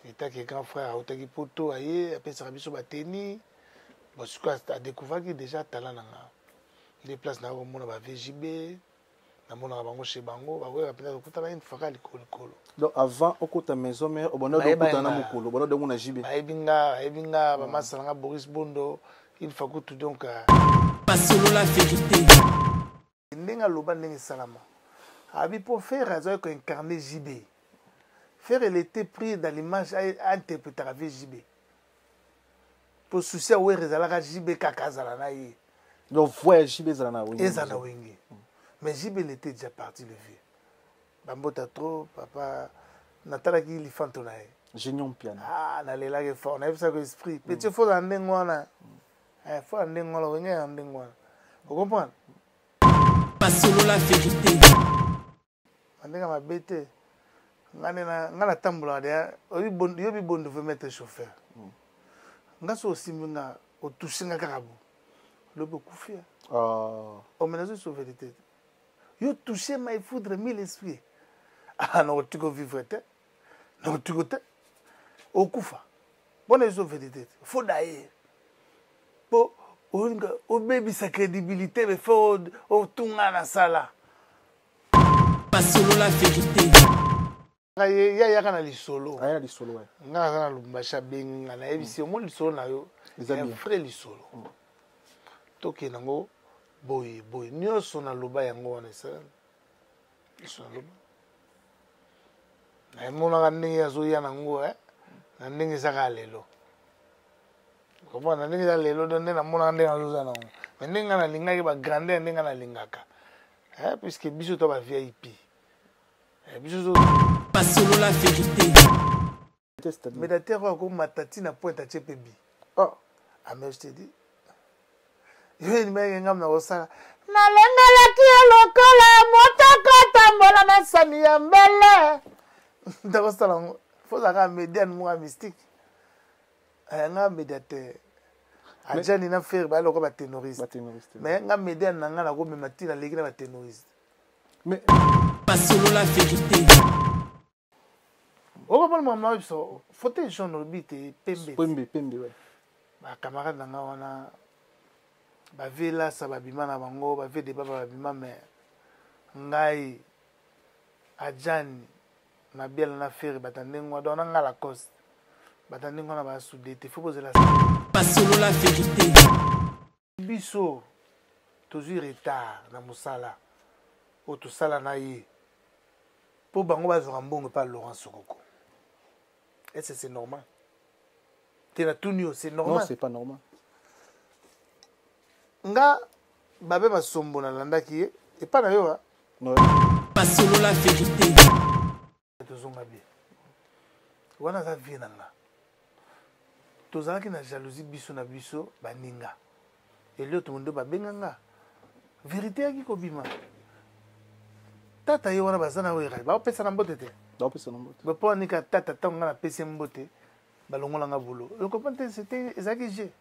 État que grand frère autaki poto aye apesa biso bateni bon ce a découvert que déjà talent nanga les places na ko mona ba VJB na mona bango chez bango ba ouais apena kokutana une fois likolo. Donc avant okota maison mère obono dokutana na mukolo obono dongo na JB ebinga ba masalanga Boris Bondo il faut que tout donc pas solo la vérité ndenga loba ndenge salama abi pour faire raison que incarner JB. Faire il était pris dans l'image à interpréter avec JB. Pour soucier où est la JB kakazala na yi. Donc voyage JB zana wingi. Ezana wingi. Mais JB il était déjà parti le vieux. Bambota trop papa natala ki lifanto na yi. Génion piano. Ah na lela ke fort, na yebisa ko esprit. Petit faut en ndengwana. Faut en ndengwana wingi en ndengwana. Vous comprenez? pas solo la vérité. Ndenga mabete. Ngana tambula dia obi bondo veut mettre chauffeur ngaso osiminga o touchinga karabu le beaucoup fait o menace sur vérité yo toucher mai foudre mille esprits non tu go vivre te non tu go te o kufa bonne sur vérité faut d'ailleurs po o baby sa crédibilité mais faut o tunga na sala pas solo la vérité. ya kana lisolo aya lisolo ouais nga kana lumbasha benga na ebisi mo lisolo na yo ya frère lisolo toke nango boy nyoso na loba yango wana sa lisolo loba na mona ka ndenge azoya nango na ndenge saka lelo komo na ndenge lelo donne na mona ndenge azoza nango mais ndenge na lingaki ba grandeur ndenge na lingaka puisque biso to ba VIP pas solo la vérité. Mais la terre a comme matati na pointe à Tchepebi. Oh, mais je te dis. Je vais me dire na osala. Na lenga la ki lokola motoko tambola na sani ya mbele. Ndako sala faut la médian moi mystique. Nga médiateur. Ajani na faire ba loko ba ténoriste. Mais nga médian na nga na ko memati na leki na ba ténoriste. Mais pas solo la vérité. Oh, maman, faut que je ne l'oublie, Pembe, ouais. Ma camarade n'a pas ba vela ça va bima na bango ba ve débat ba bima mais ngai ajani na biela na faire batandengwa dona ngala cause batandengwa na ba soudé te faut poser la pas solo la vérité. Biso toujours retard na musala o to sala na yi pour bango ba zambongo pas Laurent Sokoko. Est-ce que c'est normal? C'est normal. Non, c'est pas normal. Nga babe basombo na landaki et pas na yo. Non. Pas solo la vérité. Tozonga bien. Wana za vie nanga. Tozalaki na jalousie biso na biso baninga. Et là tout le monde ba benganga. Vérité yaki ko bima. Tata yo wana bazana wera. Ba pesa na mbote te. Ba pesa na mbote. Ba po nika tata tonga na pesa mbote. Balongola nga bolo. Le comprendre c'était ezaki j'ai.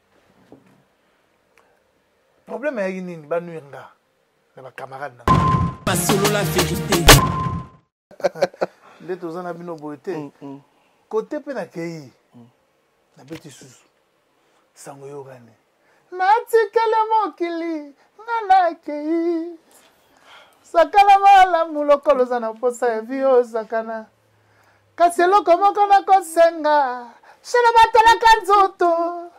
Problème est nini ba nuire nga. Na ba camarade na. Pas solo la vérité. Les deux ans à bino boité. Côté pe na kei. Na beti susu. Sango yo gane. Na tikele mokili. Na kei. Sakala mala mulokolo zana posa vio sakana. Kasi loko moko na kosenga. Shela batala kanzoto.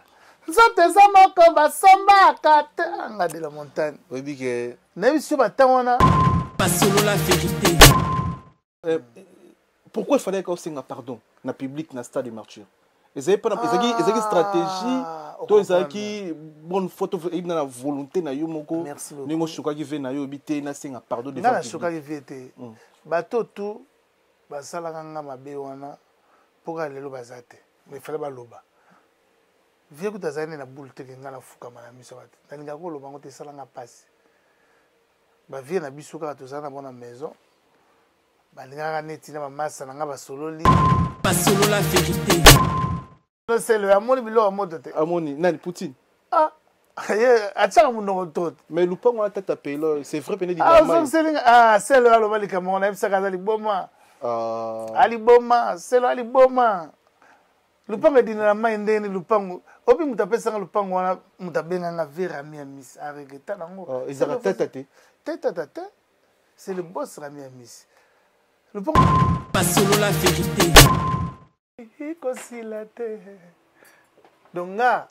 Nzote za moko basomba kate. Anga de la montagne. Oui, que Na biso batana. Pas solo la vérité. Pourquoi il fallait qu'on signe pardon na public na stade de martyrs? Ils avaient pas une stratégie. Toi ils avaient bonne photo ils na volonté na yo moko. Ningo choka ki ve na yo bité na signe pardon de na choka ki vete. Bato tout basala nga mabe wana pour lelo bazate. Mais il fallait ba loba. Vie ku tazane na boule te nga na fuka na miso bate. Nalinga ko loba ngote sala nga passe. Ba vie na biso ka tozana bona maison. Balinga neti na massa na nga basololi. Pas solo la vérité. C'est le amoni bilo amoto te. Amoni nani Poutine. Ah, atchaka muno tot. Mais le pas moi tata pelo, c'est vrai pené di normal. Ah, c'est le alo balika mona ebisa kaza liboma. Ali boma, c'est le ali boma. lupango edina na mai ndeni lupango obi mutapesa nga lupango wana mutabenga nga vera mia miss aregeta nango ezaka tete tete c'est le boss Rami Amis lupango pas solo la vérité ikosilate donc nga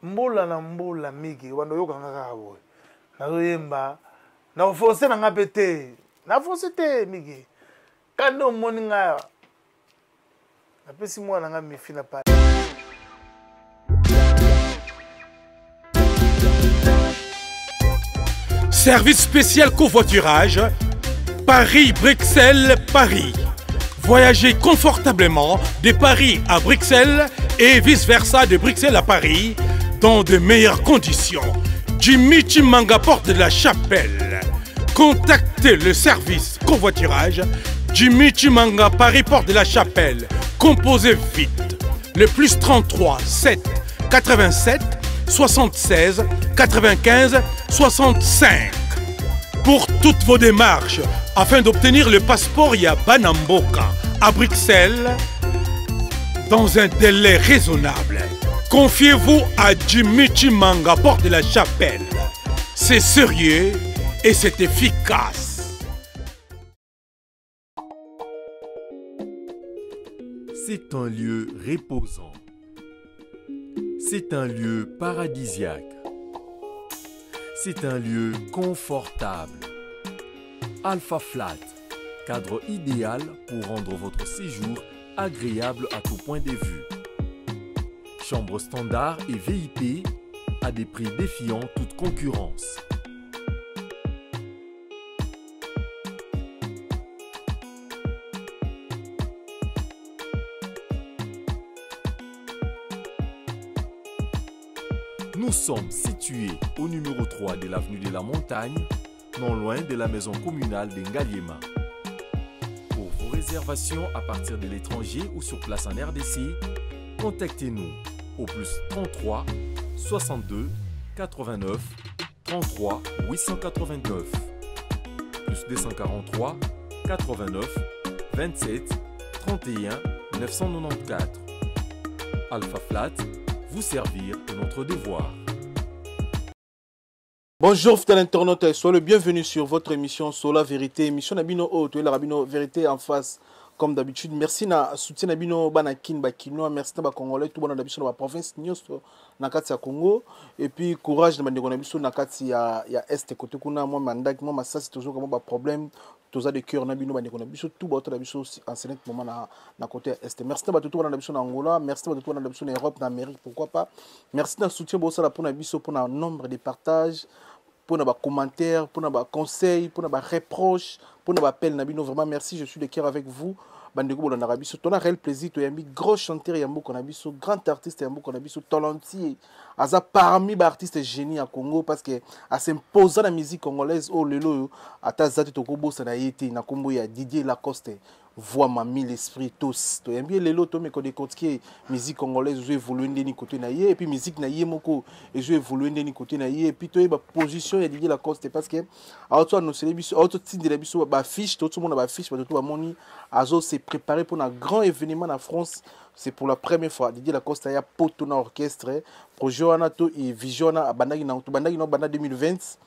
mbula na mbula miki wando yoka nga kaka boye nazoyemba nakoforce na nga mpe te naforce te miki kande omoni nga napesi mwana nga mifi na pa Service spécial covoiturage Paris-Bruxelles-Paris. Voyagez confortablement de Paris à Bruxelles et vice-versa de Bruxelles à Paris dans de meilleures conditions. Jimmy Chimanga, porte de la Chapelle. Contactez le service covoiturage Jimmy Chimanga, Paris, porte de la Chapelle. Composez vite. Le plus 33 7 87 76 95 65. Pour toutes vos démarches, afin d'obtenir le passeport Yabanamboka à Bruxelles, dans un délai raisonnable, confiez-vous à Jimmy Chimanga, porte de la Chapelle. C'est sérieux et c'est efficace. C'est un lieu reposant. C'est un lieu paradisiaque. C'est un lieu confortable. Alpha Flat, cadre idéal pour rendre votre séjour agréable à tout point de vue. Chambre standard et VIP à des prix défiant toute concurrence. Nous sommes situés au numéro 3 de l'avenue de la Montagne, non loin de la maison communale d'Engaliema. Pour vos réservations à partir de l'étranger ou sur place en RDC, contactez-nous au plus 33 62 89 33 889 plus 243 89 27 31 994. Alpha Flat, vous servir de notre devoir. Bonjour fidèles internautes, soyez le bienvenu sur votre émission Sola Vérité, émission Nabino Haute, la Rabino Vérité en face comme d'habitude. Merci na soutien Nabino Banakin Bakino, merci na Congolais tout bon d'habitude dans la province Nyoso na kati ya Congo et puis courage na bandeko na biso na kati ya est côté kuna moi mandak moi masasi toujours comme ba problème tous de cœur na bino bandeko na biso tout bato na biso en ce moment na côté est. Merci na bato tout na biso na Angola, merci na bato tout na biso na Europe, na Amérique, pourquoi pas. Merci na soutien bo ça pour na biso pour na nombre de partages, pour na ba commentaires, pour na ba conseils, pour na ba reproches, pour na ba appel na bino, vraiment merci, je suis de cœur avec vous. Bandeko bolanda rabiso, ton a réel plaisir, to yambi gros chanteur yambo konabiso, grand artiste yambo konabiso, talentueux, aza parmi ba artistes génies à Congo parce que à s'imposer la musique congolaise oh lelo ata zati tokobo ça na yete na kombo ya Didier Lacoste. Voix m'a mis l'esprit tous. To yambi lelo to me ko décortiquer musique congolaise je évoluer ndeni côté na yé et puis musique na yé moko et je évoluer ndeni côté na yé et puis to ba position ya Didier Lacoste parce que auto no celebiso auto tindi la biso ba fiche tout le monde ba fiche ba tout ba moni azo se préparer pour un grand événement en France. C'est pour la première fois Didier Lacoste ya poto na orchestre projet wana to et vision na bandaki na bandaki no banda 2020.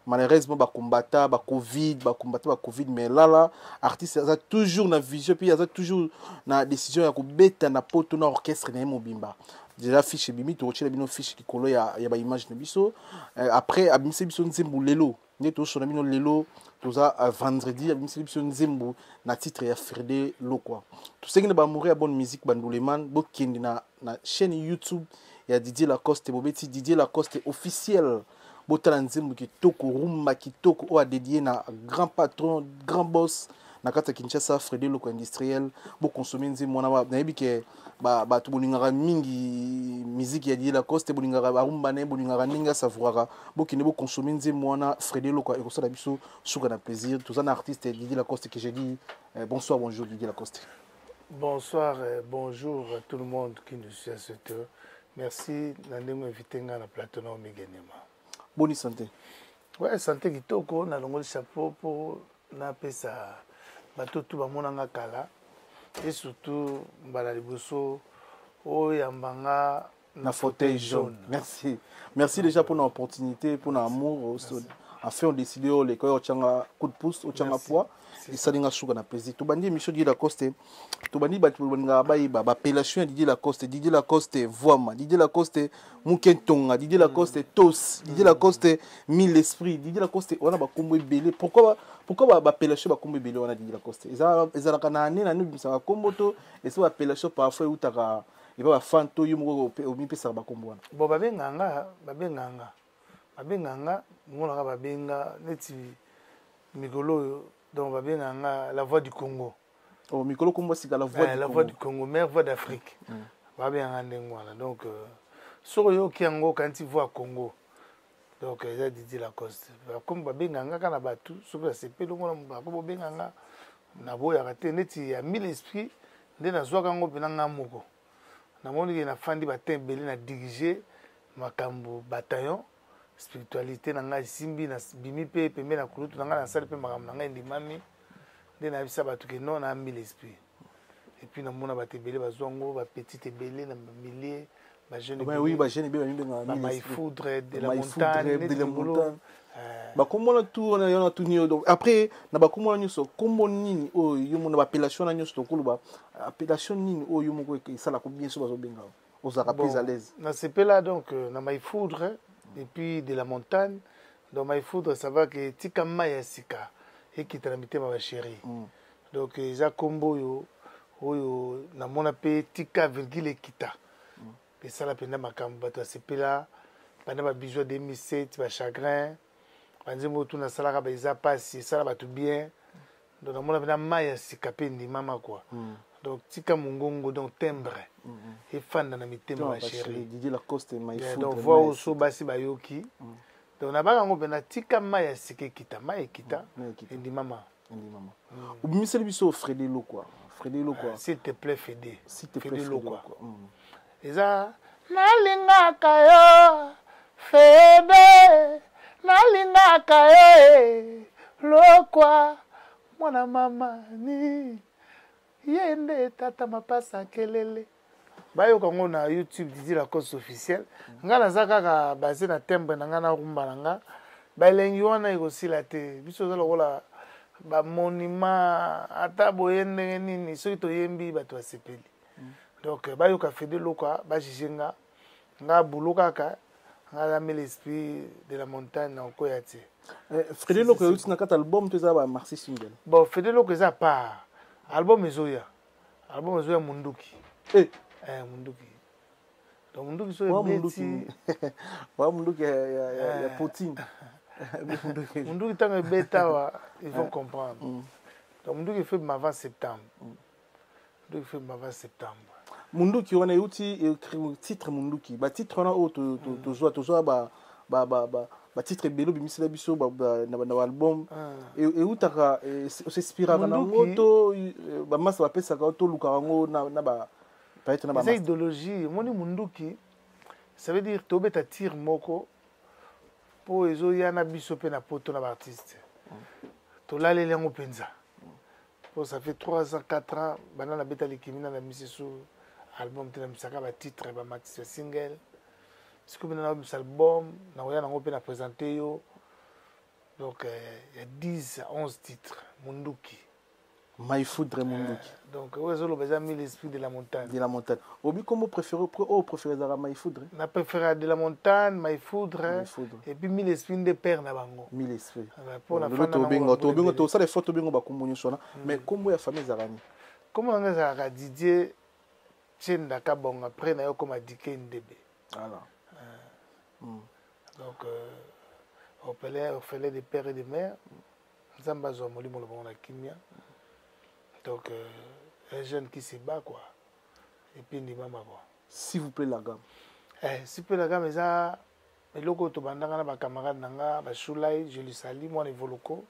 Malheureusement ba combattre ba Covid mais là artiste a toujours na vision puis a toujours na décision ya ko beta na poto na orchestre na mobimba déjà fiche bimi to chela bino fiche ki kolo ya ba image na biso après abimse biso nzembo lelo ne to sona bino lelo toza vendredi abimse biso nzembo na titre ya Fredé Lokwa tout ce qui ne ba mourir bonne musique banduleman bo kindi na chaîne YouTube ya Didier Lacoste bobeti Didier Lacoste officiel botala nzembo kitoko rumba kitoko o a dédié na grand patron grand boss na kata Kinshasa Fredé Lokwa industriel bo consommer nzembo na yebi ke ba to bolingaka mingi musique ya Didier Lacoste bolingaka ba rumba na bolingaka ninga savouraka bo kine bo consommer nzembo na Fredé Lokwa et ça la biso suka na plaisir tous un artiste Didier Lacoste que j'ai dit bonsoir bonjour Didier Lacoste. Bonsoir et bonjour à tout le monde qui nous suit à cette heure. Merci de m'inviter à la plateau Migenema. Bonne santé. Ouais, santé kitoko na longo chapeau pour na pesa bato tout ba monanga kala et surtout mbala liboso o yambanga na fauteuil jaune. Merci. Merci déjà pour l'opportunité, pour l'amour. Enfin, on décide de les coup de pouce, au tchanga poids. Et ça n'a pas de plaisir. Tu bandis Michel Didier Lacoste. Tu bandis appellation Didier Lacoste. Didier Lacoste Voama. Didier Lacoste Moukentonga. Didier Lacoste Tos. Didier Lacoste Mille Esprit. Didier Lacoste on a ba combo belé. Pourquoi appellation ba combo belé on a Didier Lacoste. Ils ont kana na nous ça combo to et ça appellation parfois où ta il va fanto yumo au mi pesa ba combo. Bon babenganga ngona babenga neti mikolo donc babenganga la voix du Congo. Oh mikolo Congo c'est la voix du Congo. La voix du Congo, meilleure voix d'Afrique. Babenganga ndengwana donc soroyo kiango quand tu vois Congo. Donc ils a dit la coste. Comme babenganga kana batu soka sepelo ngona mbako babenganga na boya raté neti ya mille esprits nde na zwa kango penanga moko. Na moni ke na fandi batembeli na diriger makambo bataillon spiritualité nanga simbi na bimi pe pembe na kulutu nanga na salle pe makambo nanga ndimami nde na bisa batu ke non na mille esprits et puis na mona batebele bazwango ba petite ebele na milliers ba jeune oui ba jeune be ba mai foudre de la montagne ba komona tout on a tout nio donc après na ba komona nyoso kombo nini o yomo na ba appellation na nyoso to ba appellation nini o yomo ko ça la ko bien so bazo benga aux arabes à l'aise na sepela donc na mai foudre et puis de la montagne dans mai foudre ça va que tika maya sika et qui tramite ma chérie donc za kombo yo na mona pe tika virgule kita et ça la penda makambo bato sepela pendant ba bijou 2007 ba chagrin banzimbo tuna salaka ba isa pasi sala bato bien donc na mona penda maya sika pe ndimama quoi donc tika mungongo donc timbre et fanda na mitema ma chérie Didier Lacoste mai foudre donc voix au so basi bayoki donc na banga ngo penda tika maya sika kita maya kita ndimama ou miseli biso Frédélo quoi s'il te plaît Fédé Frédélo quoi eza nalingaka yo Fédé nalingaka yo lokwa mwana mama ni yende tata mapasa kelele bayoka ngo na YouTube Didier Lacoste officiel nga naza kaka basé na tembre na nga na rumba na nga baelengi wana ekosila te biso oza lokola bamonima ata boye ndenge nini soki toyembi bato basepeli donc bayoka Frédélo quoi bajuge nga bulu kaka nga zami l'esprit de la montagne na okoya te Frédélo ko yuti na kata album to za ba Marcy single bon Frédélo ko za pa album ezoya Munduki Munduki donc Munduki so ebeti wa Munduki ya Poutine Munduki tango ebeta wa ils vont comprendre donc Munduki fait avant septembre Munduki wana yuti titre Munduki ba titre na o to joa ba titre belo bimisela biso na album et utaka s'inspira na ngoto ba masa ba pesa ka to luka ngo na ba peut-être na ba c'est idéologie moni Munduki ça veut dire to beta tire moko po ezo yana biso pe na poto na ba artiste to lalele ngo penza po ça fait 3 ans 4 ans banana beta likimina na misisu album tena misaka ba titre ba matisa single ce que maintenant un album na oya nango pe na présenter yo donc il y a 10 à 11 titres Munduki mai foudre Munduki donc ozo lo beza mille esprit de la montagne obi comme préféré za mai foudre na préféré de la montagne mai foudre et puis mille esprit de père na bango mille esprit pour la fin to bingo to ça les photos bingo ba kumunyo sona mais comme ya famille zarani comment on a Didier Tchenda Kabong après na yo comme Dike Ndebe voilà donc on fallait des pères et des mères Zamba zo molimo le bon la kimia donc un jeune qui se bat quoi et puis ni maman quoi s'il vous plaît la gamme s'il vous plaît la gamme ça mais loko to bandanga na ba camarade nanga ba Shulai je lui salue moi les voloko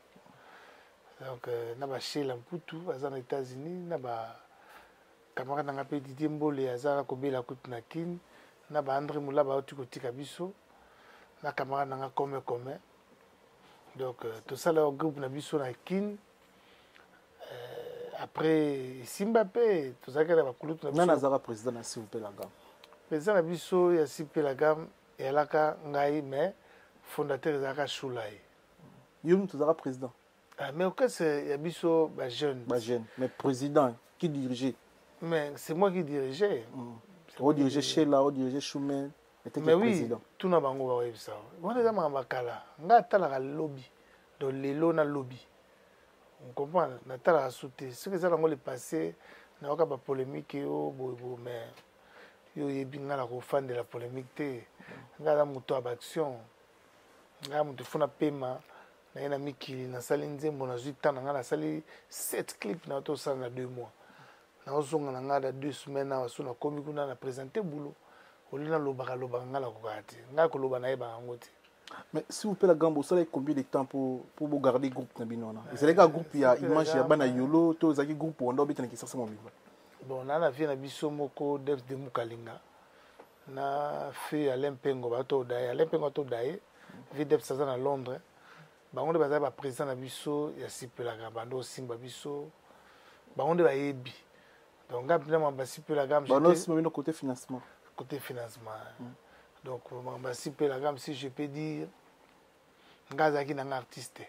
donc na ba Sheila Mputu azana États-Unis na ba camarade nanga pe Didier Mbole azana ko bela kutuna kin na ba André Moula ba otu kotika biso na camarade nanga comme donc tout ça le groupe na biso na kin après simba pe tozalaki na bakulutu na biso nani azalaka président na s'il vous plaît la gamme président na biso ya s'il vous plaît la gamme eyalaka ngai mais fondateur ezalaka shulai yo mutu azalaka président mais okese ya biso bajeune mais président qui dirigeait mais c'est moi qui dirigeais odiriger Sheila odiriger Choumen mais oui tuna bango bakoyebisa wana eza makambo akala ngai atalaka lobby donc lelo na lobby on comprend natalaka su te soki eza nango le passé nayoka bapolémique yo boyeboye mais yo oyebi ngai na kofandela polémique te ngai aza moto ya baaction ngai moto efuna pema naye na mikili nasali nzembo nazwi temps na ngai nasali 7 clip na tosala na 2 mois naozonga na ngai da 2 semaines awa so nakomi kuna na présente boulot oli nalobaka ngai nakokaka te ngai koloba nayebaka yango te. Mais si vous pouvez la gambo, ça combien de temps pour garder le groupe Nabinona? C'est les gars groupe il y a image il y a bana yolo tous les groupe on doit bien qui ça mon vivre. Bon on a fait na biso moko Devs de Mukalinga na fait Alain Pengo bato dai Alain Pengo to dai vi Devs ça na Londres bango de baza ba président na biso ya sipela bando simba biso bango de ba yebi donc ngapina mamba sipela gam bando simba no côté financement donc mamba sipela gam si je peux dire ngazaki na artiste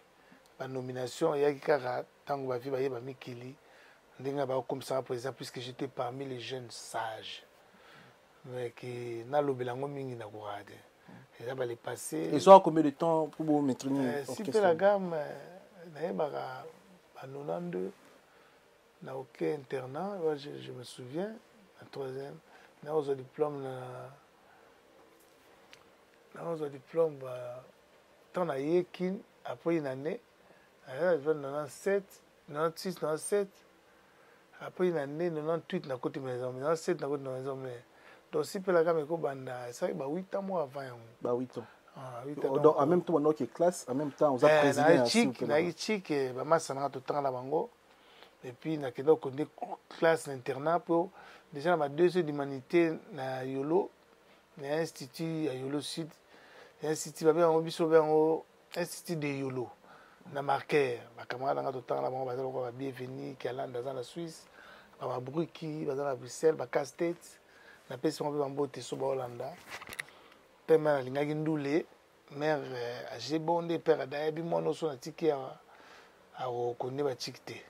ba nomination yaki kaka tango ba vi ba yeba mikili ndinga ba comme ça président puisque j'étais parmi les jeunes sages mais qui na lobelango mingi na kourade et ça va les passer et ça combien de temps pour vous maîtriser si la gamme na yebaka ba 92 na aucun internat je me souviens en troisième na au diplôme tant na yekin après une année en 97 96 97 après une année 98 na côté maison 97 na côté maison mais donc si pe la gamme ko banda ça ba 8 mois avant ba 8 ans donc en même temps on a qui classe en même temps on a président na chic ba masana to tanga la bango et puis na kedo ko de classe internat pour déjà ma 2 heures d'humanité na yolo na institut à yolo sud institut ba bien biso bango institut de yolo na marqueur ba camarade nga to tanga la bango ba ko ba bienvenue qui alanda dans la Suisse ba bruki ba dans la Bruxelles ba Casse-Tête na pesi mo ba mbote so ba Hollanda tellement na linga kindule mère a jebonde père da bi mono so na tiki a o kone ba tikite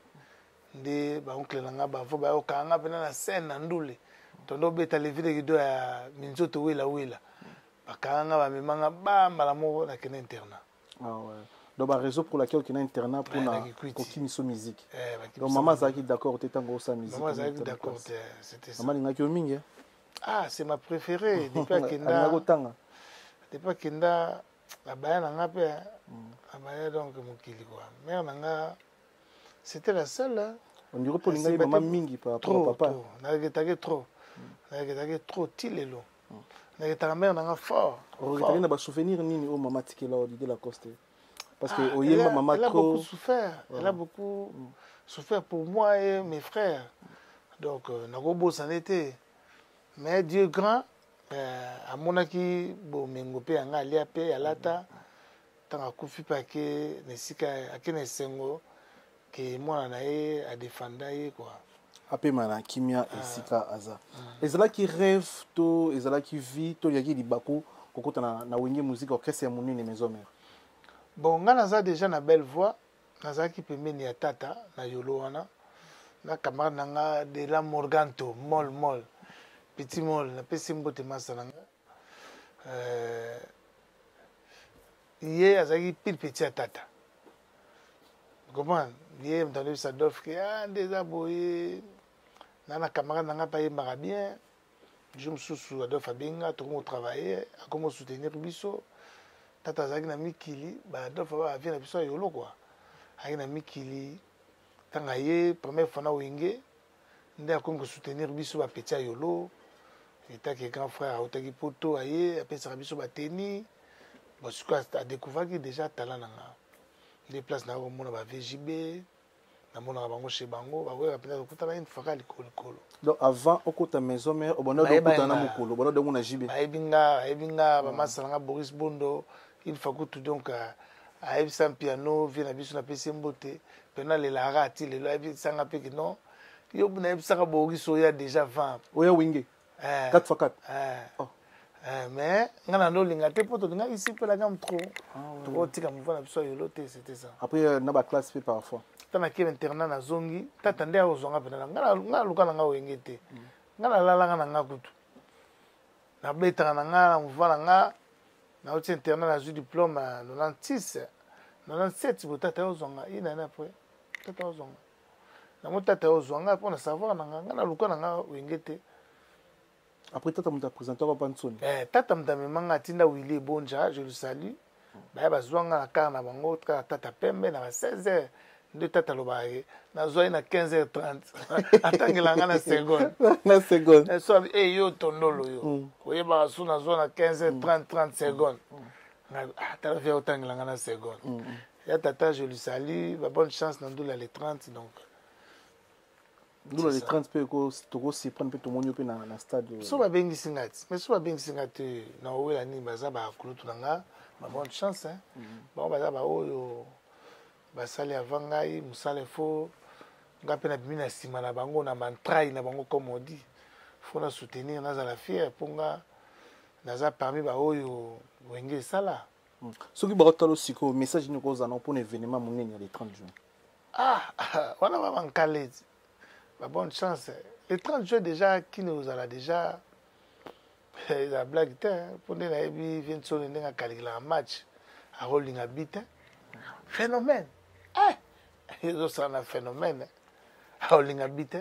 nde ba oncle na nga ba fo ba o kanga pena na scène na ndule tondo beta le vide kido ya minzoto wela ba kanga ba memanga ba mbala mo na kene internat ouais donc la raison pour laquelle on a internat pour qui miso musique donc maman zaki d'accord tu tango sa musique maman zaki d'accord c'était ça maman ngaki mingi ah c'est ma préférée depuis Kenda depuis Kenda la baya na nga pe la baya donc mokili quoi mère na nga c'était la seule on dirait pour linga maman mingi par rapport à papa na getake trop tilelo na getaka mère na nga fort on na ba souvenir nini au maman tikela de la coste parce que oyema maman trop elle a beaucoup souffert elle a beaucoup souffert pour moi et mes frères donc nakobo ça n'était mais Dieu grand amonaki bomengo pe yanga alia pe alata tanga kufi pake nesika akene sengo ke mwana na ye adefanda ye quoi apema na kimia esika aza ezala ki rêve to ezala ki vie to yaki libako kokota na wenge musique orchestre ya monene maison mère bon nga naza déjà na belle voix nazalaki pembeni ya tata na yolo wana na camarade nanga de la Morganto mol petit mol na pesi mbote masana nga ye azalaki pile petit ya tata comprendre ye mtande Sadolphe ke ndeza boye na camarade nanga pa yembaka bien jour mosusu Adolphe abenga tokomo travailler akomo soutenir biso tata azalaki na mikili Adolphe avie na biso ya yolo quoi azalaki na mikili ntango ye première fois na wenge nde akomi kosoutenir biso bapeti ya yolo etaki grand frère autaki poto aye apesaka biso bateni bosiko adécouvraki déjà talent na nga nde place na komona ba VJB namonaka bango chez bango bakoyaka mpenza kokutana une fois ka likolo donc avant okota maison mère obona dokutana na mokolo obona dongo na JB bayebi nga bamasala nga Boris Bondo une fois kutu donc ayebisa piano vie na biso na pesi mbote pena lelaka ati lelo ayebisanga mpe ke non yo nayebisaka bokiso oya déjà 20 oya winge 4x4 mais nga na ndolinga te mpo tolingaki isi mpe langa mtro tokotika mouvement na biso yolo te c'était ça après na baklasse mpe parfois ta nakeba internat nazongi tata nde akozwanga mpena nga luka na nga wenge te nga nalalanga na nga kutu nabetaka na nga na mouvement na nga nauti internat nazwi diplôme ya 96 97 bo tata ozwanga inani après tata ozwanga nango tata ozwanga mpo na savoir na nga nga na luka na nga wenge te après tata moto apresente kwa pansoni tata moto amemanga atinda wili ebonja je le salue baya bazwanga na kar na bango kaka tata pembe na ba 16h nde tata alobaka ye nazwa ye na 15h30 atangelanga na seconde so yo tondolo yo oyebaka su nazwa na 15h30 30 secondes tala via otangelanga na seconde ya tata je le salue babonne chance na ndula les 30 donc ndula les 30 mpe tokosiprendre mpe tomoni yo mpe na stade so babengisi nga ti mais so babengisi nga te na owela nini baza bakulutu na nga babonne chance bango baza baoyo basali avant ngai mosala fo nga mpe nabimi na nsima na bango na mantrai na bango comme on dit fo na soutenir nazala fier mpo nga naza parmi baoyo wenge esala soki bakotala sikoyo message nini okozala mpona événement monene ya les 30 juin wana babankale ti babonne chance les 30 juin déjà kini ozala déjà eza blague te mpo nde nayebi viensone ndenge akalikilaka match akolinga bi te phénomène ezosala na phénomène aolinga bi te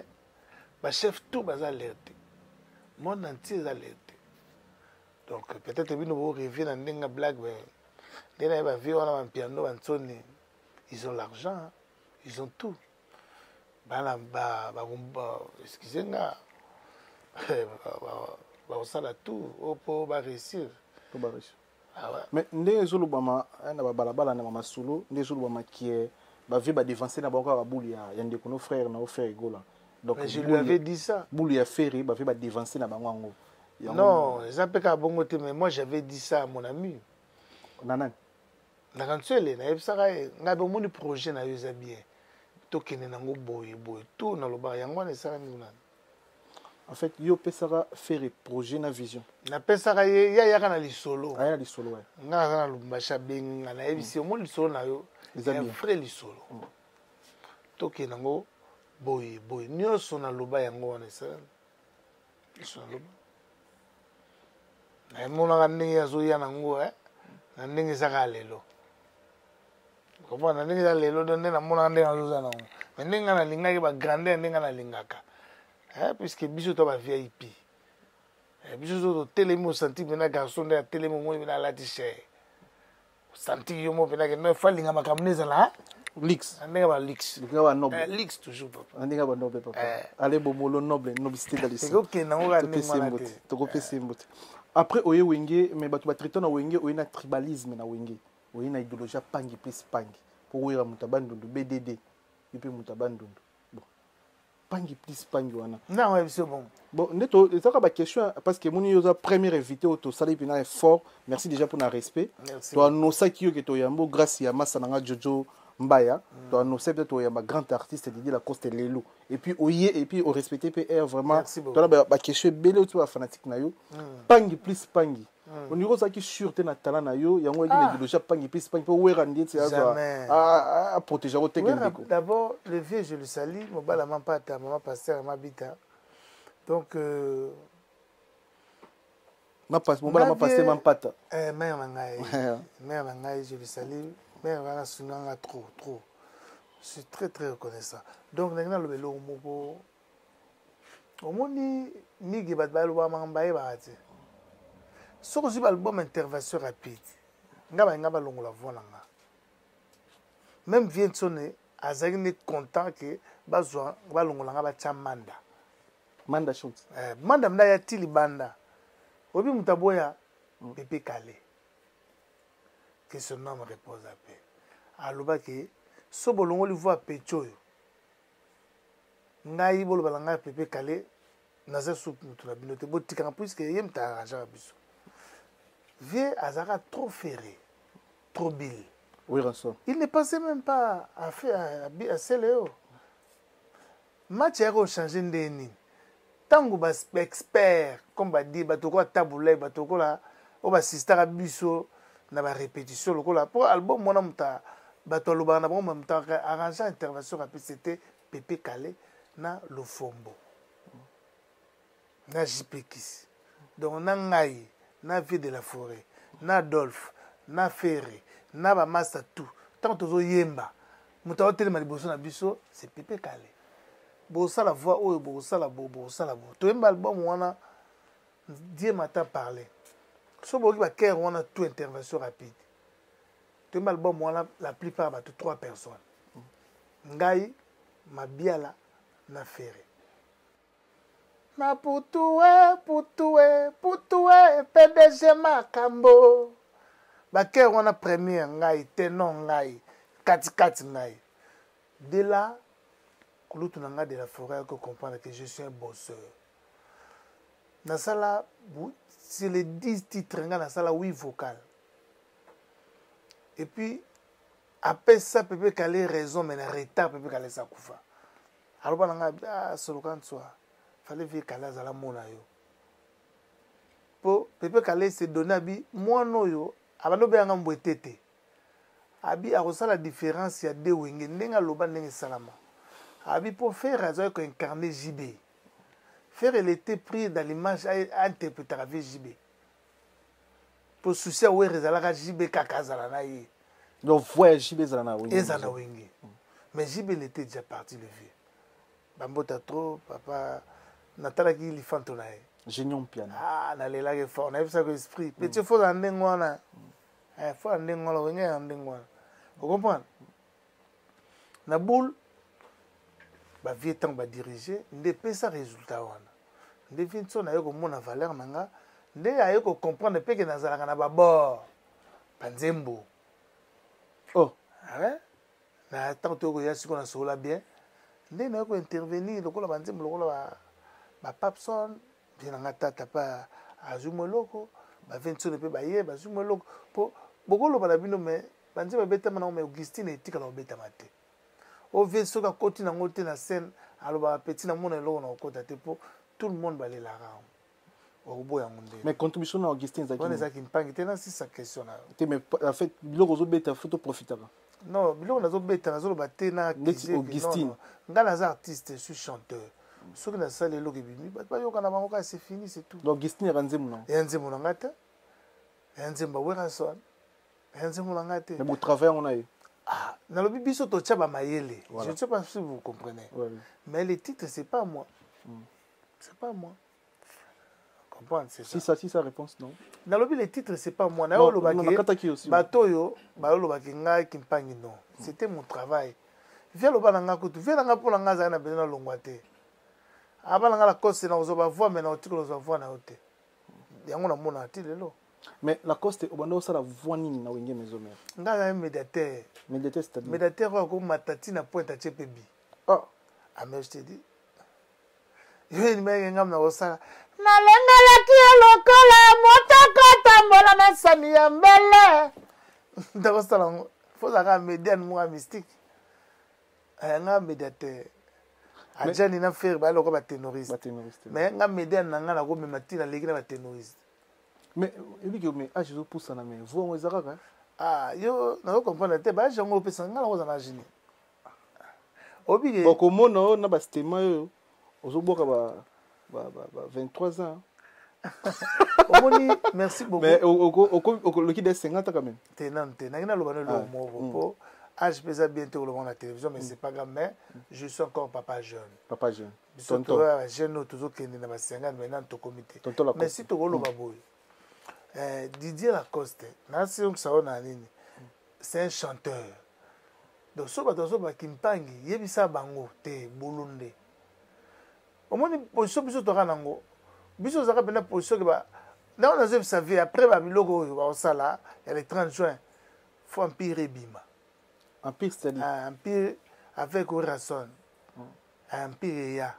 bachef tout baza alerte monde entier eza alerte donc peut-être bino borevi na ndenge blague nde naye bavie wana bampiano bansoni ils ont l'argent ils ont tout bana excuse nga bakosala tout mpo baréussir mais ndenge ezolobama na babalabala na bamasolo nde ezolobama kie bavie badevanse na bango kaka babulu ya ndeko no frère na ofrère egola donc je lui avais dit ça bulu ya feri bavie badevanse na bango yango non eza mpe kaka bongo te mais moi j'avais dit ça à mon ami nanani nakansuele nayebisaka ye ngai bomoni projet na yo eza bien tokende nango boye boye tout nalobaka yango wana esalami nani en fait yo pesaka faire projet na vision napesaka ye ye ayaka na lisolo aya lisolo nga aza na lubumbashi abengi nga nayebisi omoni lisolo na yo ya vrai lisolo tokende nango boye boye nyonso naloba yango wana esalami nyonso naloba nayemonaka ndenge azoya nango na ndenge ezaka lelo komona na ndenge eza lelo do nde namonaka ndenge azoza nango mais ndenge nga nalingaki bagrandeur ndenge nga nalingaka puisque biso to ba VIP biso to telemi osanti mpena garçon nde atelemi omoni mpena alati cher osanti yo mo mpena ke no efalinga makambo nde ezala lix ndenge ba lix lix toujours papa ndenge ba noble papa ale bomolo noble noblicité dans l'histoire okokenda ngo ka ndenge wana te tokopesa mbote après oye wenge mais bato batraité na wenge oye na tribalisme na wenge oye na idéologie pangi plus pangi po wera moto abandundu BDD yupe moto abandundu pangi plus pangi wana non ouais c'est bon neto ezaka ba question parce que moni yoza premier invité auto sali pina fort merci déjà pour na respect to anosaki yo ke to yambo grâce ya masa nanga Jojo Mbaya to anosaki peut-être to yamba grand artiste Didier Lacoste Lelo et puis oye et puis au respecter PR vraiment to la ba question belé auto ba fanatique na yo pangi plus pangi on dirait ça qui sûreté na talent na yo yango ki na idéologie pangi plus pangi pour wera ndieti à protéger au technique d'abord le vieux je le salue mobala mampata maman pasteur mabita donc ma passe mobala ma pasteur mampata mère mangai je le salue mère wana sunanga trop je suis très reconnaissant donc nangina lo belo moko omoni migi bat ba lo ba mambaye ba ati soko si album intervention rapide nga ba longola vola nga même Viensone azaki ne content que bazwa ba longola nga ba chamanda manda shoot manda mna ya tili banda obi mutaboya Pepe Kale que son nom repose à paix aloba ke so bolongoli voix pechoyo ngai bolo balanga Pepe Kale naza soupe mutu na binote botika puisque yem ta arranger biso vie azaka trop ferré trop bil Oui, Rasson. Il ne pensait même pas à faire à Céléo. Match a changé de tango ba expert comme ba dit batoko tabulé batoko la o ba sister abiso na ba répétition lokola pour album mona muta bato loba na bon muta arranger intervention rapide c'était Pépé Calé na Lofombo na JPKis donc na ngai na Vie de la Forêt na Adolphe na Ferré na ba master tout tant tozo yemba muta hotel maliboso na biso c'est Pépé Calé. Bossa la voix, oh, bossa la bo. Tu aimes l'album, on a Dieu m'a parlé. Si vous avez on a tout intervention rapide. Tu aimes l'album, on a la plupart de 3 personnes. Ngai, Mabiala, na Ferré. Ma Poutoué, PDG Makambo. Baker on a premier, Ngai, Tenon, Ngai, Kati, Ngai. De là, de la forêt que comprendre que je suis un bosseur. Dans ça c'est les 10 titres dans ça 8 vocales. Et puis après ça Pépé Calé raison mais en retard Pépé Calé ça koufa. Alors nanga solo quand soit fallait vivre Calé za la mona yo. Po Pépé Calé se donner abi moi no yo abano be nga mbwetete. Abi a la différence ya deux wenge ndenga loba ndenge salama. Abi pour faire incarner JB. Faire il était pris dans l'image à interpréter avec JB. Pour soucier où est JB kakazala na ye. Donc voix JB zana wingi. Ezana wingi. Mais JB il était déjà parti le vieux. Bambota trop papa natala ki li fantonaye. Génion piano. Ah na lela ke fort na ça que esprit. Petit faut en ndengwana. Faut en ndengwana wingi en ndengwana. Vous comprenez? Na boule ba vie temps ba diriger ndé pesa résultat wana ndé vinso na yoko mona valeur nanga ndé ayoko comprendre pe que nazalaka na ba bord panzembo oh ouais na tant to ya siko na sola bien ndé na yoko intervenir lokola banzembo lokola ba papson bien nga tata pa azumoloko ba vinso ne pe ba ye ba azumoloko po bokolo bala bino mais banzembo beta mana mais Augustine etika la beta mate au vaisseau à côté dans côté la scène alors petit dans mon élo on côté pour tout le monde va aller là au bout mais contribution à Augustin Zaki on est Zaki Mpangi tena si sa question là mais en fait biloko zo beta photo profiter non biloko nazo beta nazo baté na Augustin ngana za artiste je suis chanteur ce que na salle lo ke bimi ba yoka na bango c'est fini c'est tout Augustin ranzemu non yanzemu ngata yanzemba werason yanzemu ngata mais vous travaillez on a ah, dans le bibiso to tchaba mayele. Je ne sais pas si vous comprenez. Ouais. Mais les titres c'est pas moi. C'est pas moi. Comprendre c'est ça. Si ça réponse non. Dans le les titres c'est pas moi. Na yo lo baki. Batoyo, ba lo baki nga kimpangi non. C'était mon travail. Viens lo bana nga kutu, viens nga pour nga za na bena longwate. Aba nga la cause na ozo ba voix mais na otiko ozo voix na ote. Yango na mona ti lelo. Mais la coste obando ça la voix nini na wenge mezomer. Nga na médiateur. Médiateur c'est-à-dire médiateur ko matati na pointe à Tchepebi. Oh, ah mais je te dis. Yo ni menge ngam na osala. Na lengala ki lokola motoko tambola na sani ya mbele. Ndako sala faut ça médian moi mystique. Nga médiateur. Ajani na faire ba loko ba ténoriste. Mais nga médian na nga na ko mematina leki na ba ténoriste. Mais ebi que mais je zo poussa na mais vous on ezaka ah yo na comprendre te ba jango pesa nga na ko na jini obi bon comme on na ba stema yo ozoboka ba 23 ans omoni merci beaucoup mais au le qui des 50 quand même tenante na ina lo bano lo mo po âge pesa bientôt le monde la télévision mais c'est pas grave mais je suis encore papa jeune tonton jeune toujours kende na ba 50 maintenant to comité mais si to lo baboy Didier Lacoste, c'est un chanteur. Donc, ce que Kimpangi, il y a ça bango, te bolonde. Au moins, position biso to ranango. Biso zaka bena position que ba. Là on a vu sa vie après ba bilogo ba sala, il est 30 juin. Faut empire bima. Empire c'est-à-dire empire avec Orason. Empire ya.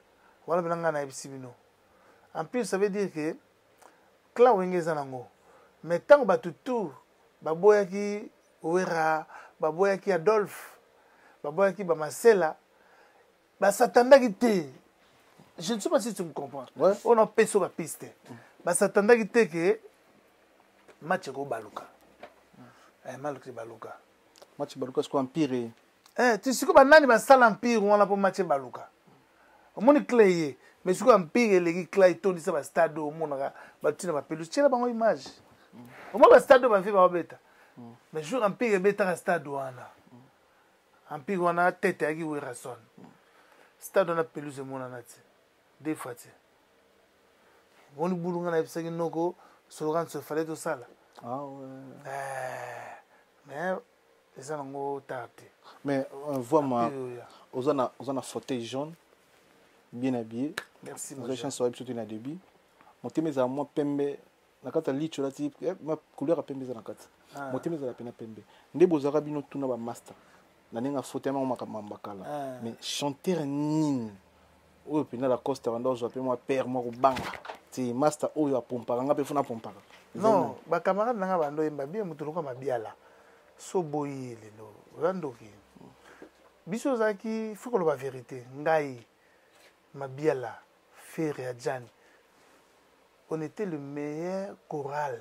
Voilà bena na ebisibino. Empire ça veut dire que Cla wenge zanango. Mais tant que tout baboyaki ouera baboyaki Adolphe, baboyaki Bamasela, basatandaki te. Je ne sais pas si tu me comprends. Ouais. On a payé sur la piste. Basatandaki te que match go baluka. Match baluka. Match baluka c'est empire. Tu sais que banani basala empire on a pour match baluka. Omoni clé mais ce que empire les clé to dit ça ba stade au monaka ba tina ba peluche tira bango image. Au moins ba stade ba fi ba beta. Mais jour empire beta ka stade wana. Empire wana tête yaki werason. Stade on a peluche monana ti. Des fois ti. On bulunga na epsaki noko slogan se fallait tout ça là. Ah ouais. Mais ça n'ont pas tardé. Mais vois-moi, aux en fauteuil jaune, bien habillé. Merci. Vous avez chance de sauter dans débit. Mon thème est à moi pembe. La carte lit tu l'as dit. Ma couleur a pembe dans la carte. Mon thème est à la peine pembe. Ndé bozara bino tuna ba master. Na nenga fauteuil ma makamba kala. Mais chanteur nin. Oyo pena la coste rando zo appelle moi père moi banga. C'est master oyo a pompara nga pe funa pompara. Non, ba camarade nanga bando yemba bien mutuluka mabiala. So boyi lelo. Randoki. Biso zaki faut que la vérité. Ngai mabiala Ferre Adjani. On était le meilleur choral.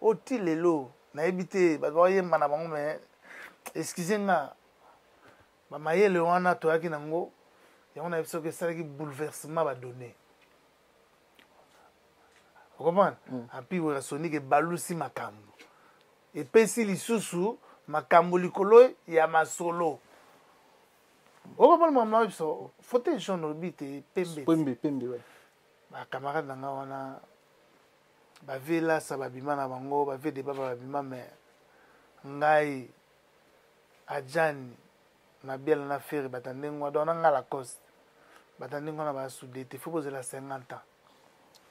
Oti lelo na ebité ba yemba na bango mais excusez-moi. Ba mayele wana to yaki nango. On a vu que ça a bouleversement va donner. Vous comprenez? Et puis, on a sonné que balousi makambo. Et puis, si les sous makambo likolo, il y a ma solo. Vous comprenez? Maman, il faut que je ne bite pembe. Pembe, ouais. Ma camarade n'a pas ba vela ça va bima na bango, ba ve débat ba bima mais ngai Adjani na biela na faire batandengwa dona ngala coste. Batandengwa na ba soudé, il faut poser la 50 ans.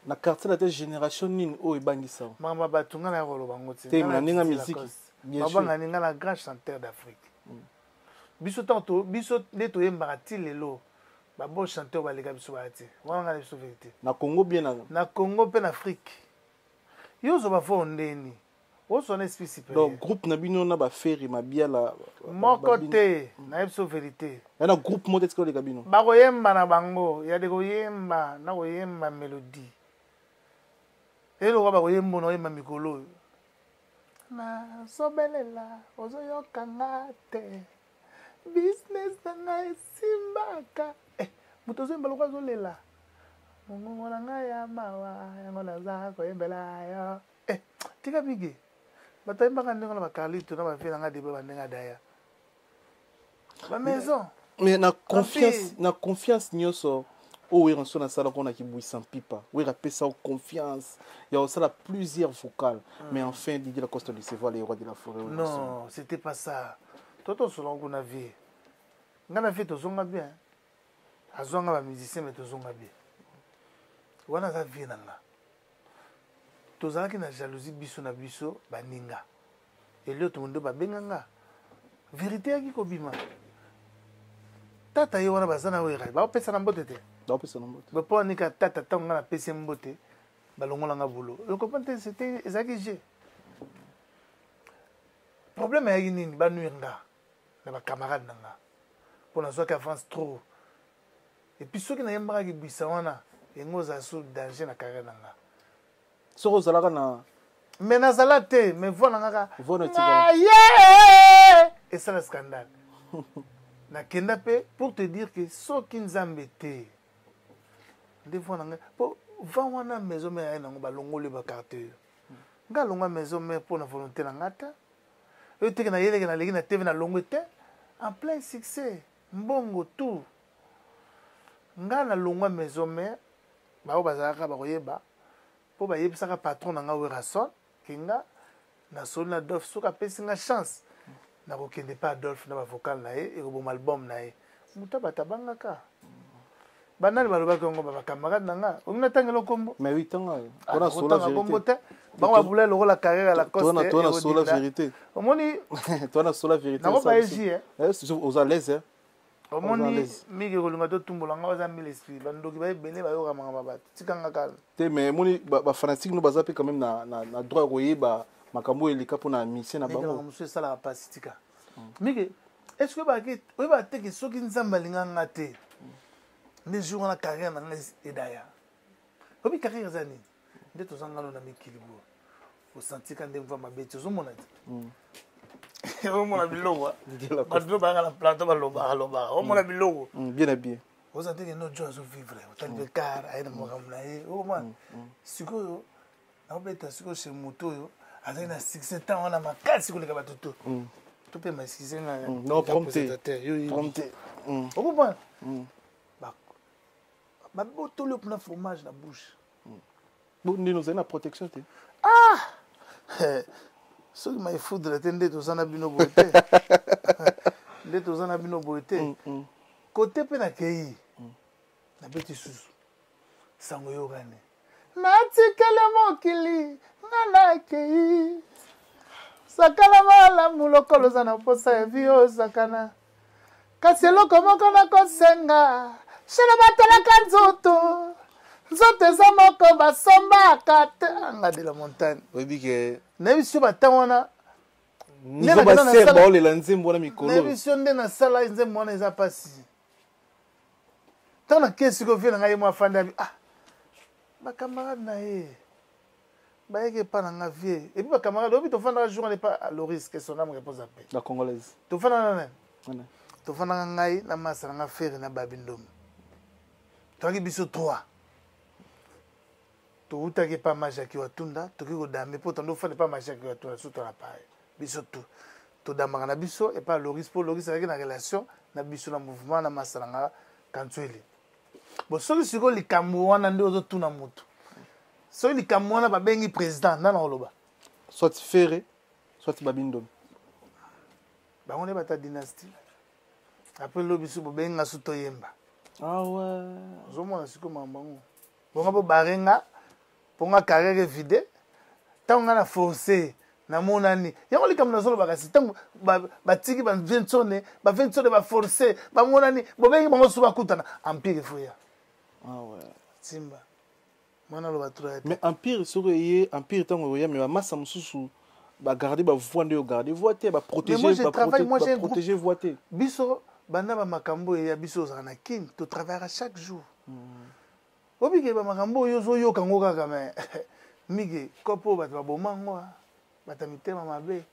Na quartier la génération nin o ebangisa. Mama batunga na rolo bango te. Te na ninga musique. Bien sûr. Baba ninga la grand chanteur d'Afrique. Biso tanto biso neto yemba ti lelo. Ba bon chanteur ba lega biso ba ti. Wana biso vérité. Na Congo bien na Congo pe na Afrique. Yo zo ba fo ndeni. O son esprit supérieur. Donc groupe na bino na ba faire mabia la mon côté na biso vérité. Na groupe mo tetsko lega bino. Ba ko yemba na bango, ya de ko yemba na ko yemba mélodie. Elo ba ko yembo no yemba mikolo. Na sobelela ozoyoka ngate. Business na simbaka. Muto zo mbalo kwazo lela. Mungu na ngaya mawa yango na za ko yembela yo. Tika bigi. Bata mbaka ndingo na bakalito na ba fela ngade ba ndenga daya. Ba maison. Mais na confiance nyoso o we ranso na sala kona ki buisan pipa. We rapé ça confiance. Il y a aussi plusieurs vocales mais enfin Didier Lacoste de Sevois les rois de la forêt. Non, c'était pas ça. Toto selon qu'on a vu. Ngana fait to zonga bien. Azonga ba musicien mais to zonga bien. Wana za vie nanga. Tozalaki na jalousie biso na biso baninga. Et l'autre monde ba benganga. Vérité yaki ko bima. Tata ye wana bazana wera. Ba pesa na mbote te. Ba pesa na mbote. Ba po nika tata tonga na pesa mbote. Ba longola nga boulot. Le comprendre c'était ezaki j'ai. Problème yaki nini ba nuinga. Na ba camarade nanga. Pour na soki avance trop. Et puis ceux qui na yembaka ki bisa wana yengo za sous danger na carrière nanga. Soko zalaka na mais nazala te mais voilà ngaka voilà tika et ça le scandale na kenda pe pour te dire que soki nzambe te des fois nanga pour va wana maison mais na ba longole ba carte nga longa maison mais pour na volonté na ngata et te na yele na legi na TV na longo te en plein succès mbongo tout nga na longa maison mais ba o bazaka ba koyeba po ba yebisaka patron na nga werason kinga na solo na Adolphe soka pesi nga chance na kokende pa Adolphe na ba vocal na ye e ko bom album na ye muta batabanga ka banani balobaki ngo ba camarade na nga omina tangelo kombo mais oui tanga ona solo la vérité ba ba bula lo la carrière la coste toi na solo la vérité omoni toi na solo la vérité na ko ba eji aux à l'aise omoni migi kolinga to tumbola nga za mille esprit bandoki ba ebele ba yoka manga ba tikanga kala te mais moni ba fanatique no bazape quand même na droit koyeba makambo elika pona mission na bango monsieur sala pas tika mike est-ce que oyeba te ke soki nzambe alinga nga te nde jour wana carrière na nga edaya obi carrière eza nini nde toza ngano na mikili bo osantika nde mva mabe ti ozomona te omona biloko bato bayanga na plateau balobaka omona biloko bien habillé ozante ke no jo azovivre otali mpe kar aye na makambo na ye omona sikoyo naobeta sikoyo chez moto oyo azali na succès ntango wana makasi koleka bato to to mpe masise non prompté okomona babotoli opuna fromage na bouche nde nozali na protection te soki maifudre te nde toza na bino boye te nde toza na bino boye te kote mpe nakei nabeti susu sango yokane natikele mokili nga nakei sakala malamu lokolo oza na posa ya vi osakana kasi eloko moko nakosenga shana batalaka nzoto eza moko basombaka te anga de la montagne oyebi ke nayebi sio batango wana nizo basere baolela nzembo wana mikolo nayebi sio nde nasala nzembo wana eza mpasi ntango nakei siko vie na ngai ye mwa afandi abi bakamarade na ye bayeki epa na nga vie epi bakamarade oyebi tofandaka jour wana epa loris ke son ame réponse ape la congolaise tofandaka nani tofandaka ngai na masa na nga fere na babi ndomi toaki biso 3 toutaki epa majaki watunda toki kodambe mpo tondo ofanda epa majaki watunda so tona paye biso tu todambaka na biso epa loris mpo loris azalaki na relation na biso na mouvement na masa na nga kantsweli bo soki sikoyo likambo wana nde ozotuna motu soki likambo wana babengi président nana koloba soit fere soit babindomi bango nde bata dynastie apres lobi so bobengi nga so toyemba ozomona sikoyo makambo yango bonga mpo barenga mpo nga carrière vide ntango nga na forcé namonani yango likambo nazolobaka si ntango batiki bavensone baforcé bamonani bobengi bango so bakutana empire efoya simba mwana aloba trop mais empire soki eye empire ntango oya me bamasa mosusu bagarde bavoi nde ogarde voi te baprotege voi te biso banda bamakambo eya biso ozala na kini totravaillera chaque jour obike bamakambo oyo ozoyoka ngo kaka me mike kopo bato baboma ngo bata mitema mabe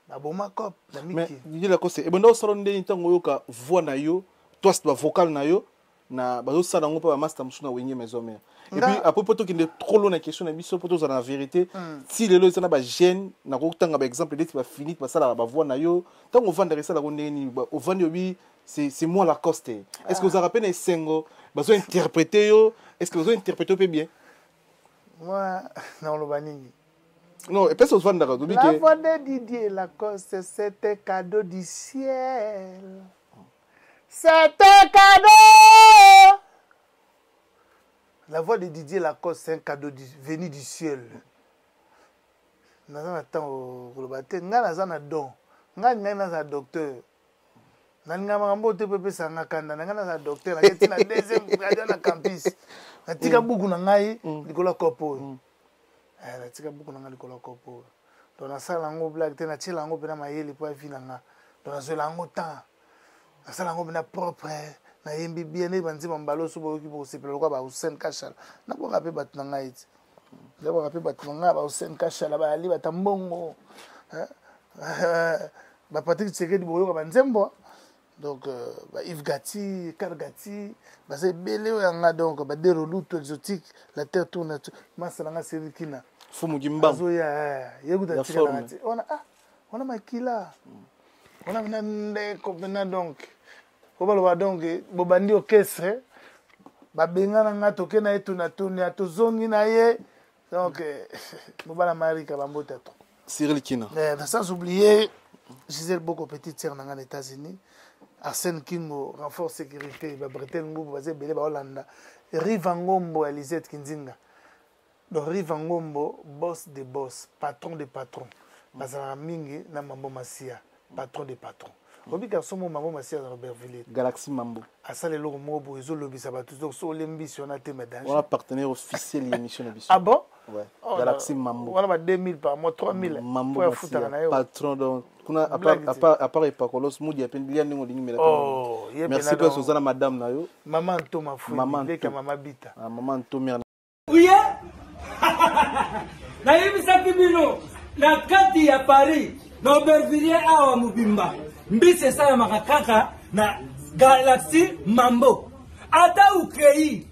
baboma cop na miki yila kose ebonda osala ndeni ntango oyoka voi na yo toasi bavocal na yo na bazosala yango mpo bamaster mosusu na wenge maison mare epuis apres mpo tokende trop lo na question na biso mpo tozala na vérité ti lelo eza na bagene nakotanga baexemple neti bafinite basalaka bavoi na yo ntango ovandaka esalaka ndenge nini ovandi obi c'est moi la coste est ce que ozalaka mpe na esengo bazointerprete yo est ce que bazointerprete yo mpe bien moi naoloba nini non epesi ozvandaka obi la voix de Didier Lacoste c'était cadeau du ciel. C'était cadeau. La voix de Didier Lacoste, c'est un cadeau venu du ciel. Naza na temps au Globate, nga naza na don. Nga naza docteur. Nga makambo te pepe sanga kanda, nga naza docteur, nga na deuxième radio na campus. Na tika buku na ngai likolo kopo. Na tika buku na ngai likolo kopo. Donc na sala ngo blague te na tshela ngo pena mayeli po afina nga. Donc na zola ngo temps. Nasala ngo bina propre na yembi bien ne banzima mbalo so boki bo sepelo kwa ba Hussein Kachala na bo rapé batna ngai ti na bo rapé batna ngai ba Hussein Kachala ba ali batambongo ba Patrick Tshisekedi boyo ka banzembo donc ba Yves Gatti Kargati ba se belé yanga donc ba dero luto exotique la terre tourne masala nga serikina fumu gimba zo ya yekuta tsika ngati ona makila ona nande ko bena donc kobaloba donc bobandi orchestre babenga na nga toke na ye tuna tozongi na ye donc bobala marika bambota to Cyril Kina sans oublier Gisèle Boko petite sœur na nga aux États-Unis Arsène Kingo renfort sécurité ba Bretel Ngombo bazé belé ba Hollanda Riva Ngombo Elisette Kinzinga donc Riva Ngombo boss des boss patron des patrons bazala mingi na mambo masia patron des patrons obi garçon mo maman masi dans Aubervilliers Galaxy Mambo asale lo mo bo ezo lobisa bato donc so l'ambition na te médaille on a partenaire officiel de l'émission Abisso. Ah bon? Ouais. Galaxy Mambo. On a 2000 par mois, 3000. Mambo patron donc à part Epakolos Moudi a peine bien nous mais oh, merci pour Suzanne madame na yo. Maman Thomas Fou. Maman Bita. Ah maman Thomas. Oui. Na yebisa bino na kati ya Paris na Aubervilliers awa mubimba. Mbise sa makakaka na Galaxy Mambo. Ata ukei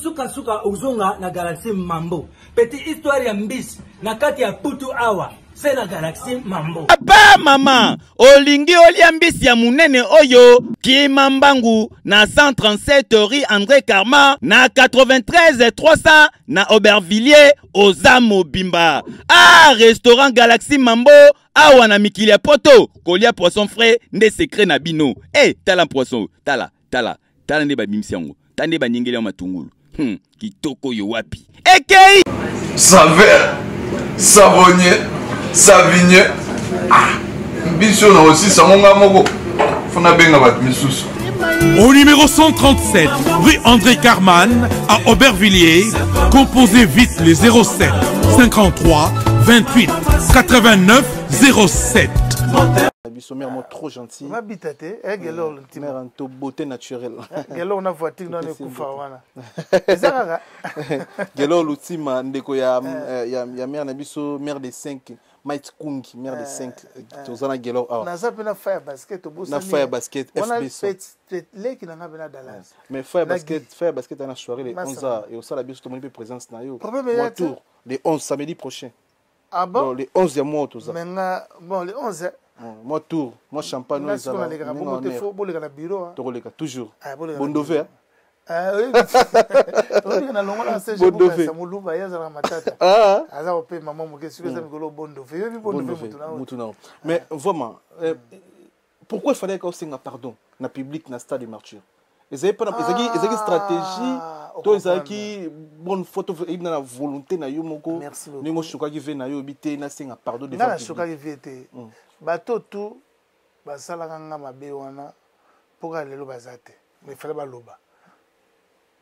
suka uzunga na Galaxy Mambo. Petite histoire ya mbisi na kati ya Putu awa c'est la Galaxy Mambo. Papa mama olingi olia mbisi ya munene oyo Kimambangu na 137 rue André Karma na 93 300 na Aubervilliers oza mobimba. Ah, restaurant Galaxy Mambo awa na mikili ya poto kolia poisson frais nde secret na bino. Eh, tala poisson, tala nde babimisi yango. Tande baningeli ya matungulu. Kitoko yo wapi. Ekei Saveur, savonnier, savigné. Ah, biso na aussi sangonga moko. Fona benga bat misusu. Au numéro 137, rue André Carman, à Aubervilliers, composez vite les 07 53 28 89 07. Abisso mère moi trop gentil. Ma bitate, gelo l'ultime. Mère en beauté naturelle. Gelo na voiture dans le kufa wana. Ezaka. Gelo l'ultime ndeko ya mère na biso mère de 5. Might Kungi, mère de 5. Tozana Gelo. Na zape na fire basket au bout. Na fire basket FB. Les qui n'ont pas Dallas. Mais fire basket à la soirée les 11h et au salon biso tout le monde présence na yo. Mon tour les 11 samedi prochain. Ah bon? Bon, les 11 mois tout ça. Maintenant bon les 11 moi tour, moi champagne nous ça. Toujours. Bondové. Ah oui. Na longo na sege pour Muluba ya za matata. Ah. Aza opé maman mo kesu que ça mikolo Bondové. Mutuna. Mais vraiment pourquoi il fallait qu'on signe pardon na public na stade de martyr. Ezaki stratégie to ezaki bonne photo na volonté na yo moko. Ningo choka ki ve na yo bité na singa pardon devant. Na choka ki vete. Bato tout basalaka nga mabe wana poka lelo bazate mais fallait baloba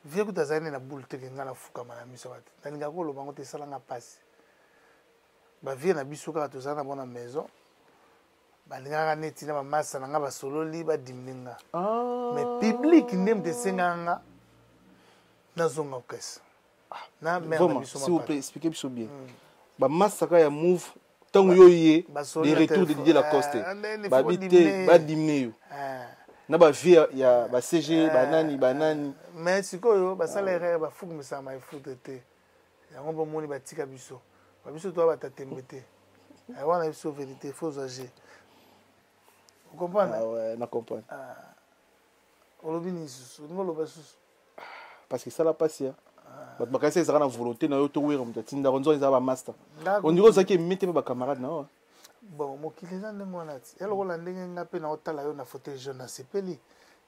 vie ko tazani na boule te nga na fuka mana miso bate talinga ko loba ngote salanga passe ba vie na biso ka tozana bona maison balinga neti na massa na nga basololi ba dimninga mais public nem te senganga na zonga kesa na mère na biso s'il vous plaît expliquez biso bien ba massa ka ya move tant yoyé les retours de Didier Lacoste babité badimné yo na ba vie ya ba CG banani mais sikoyo ba salaire ba fuku misama ifutete yango bo moni batika biso babiso to batatembete ai wana biso vérité faut agir vous comprenez ah ouais na comprendre olobini susu ngolo susu parce que ça la passe ya bato bakasi ezaka na volonté na yo to wera mutu atinda konzo eza ba master ondiro ozaki emite mpe bacamarade na yo bon mokili eza ndenge wana ti elokola ndenge nga mpe na otala yo na fauteuil jaune asepeli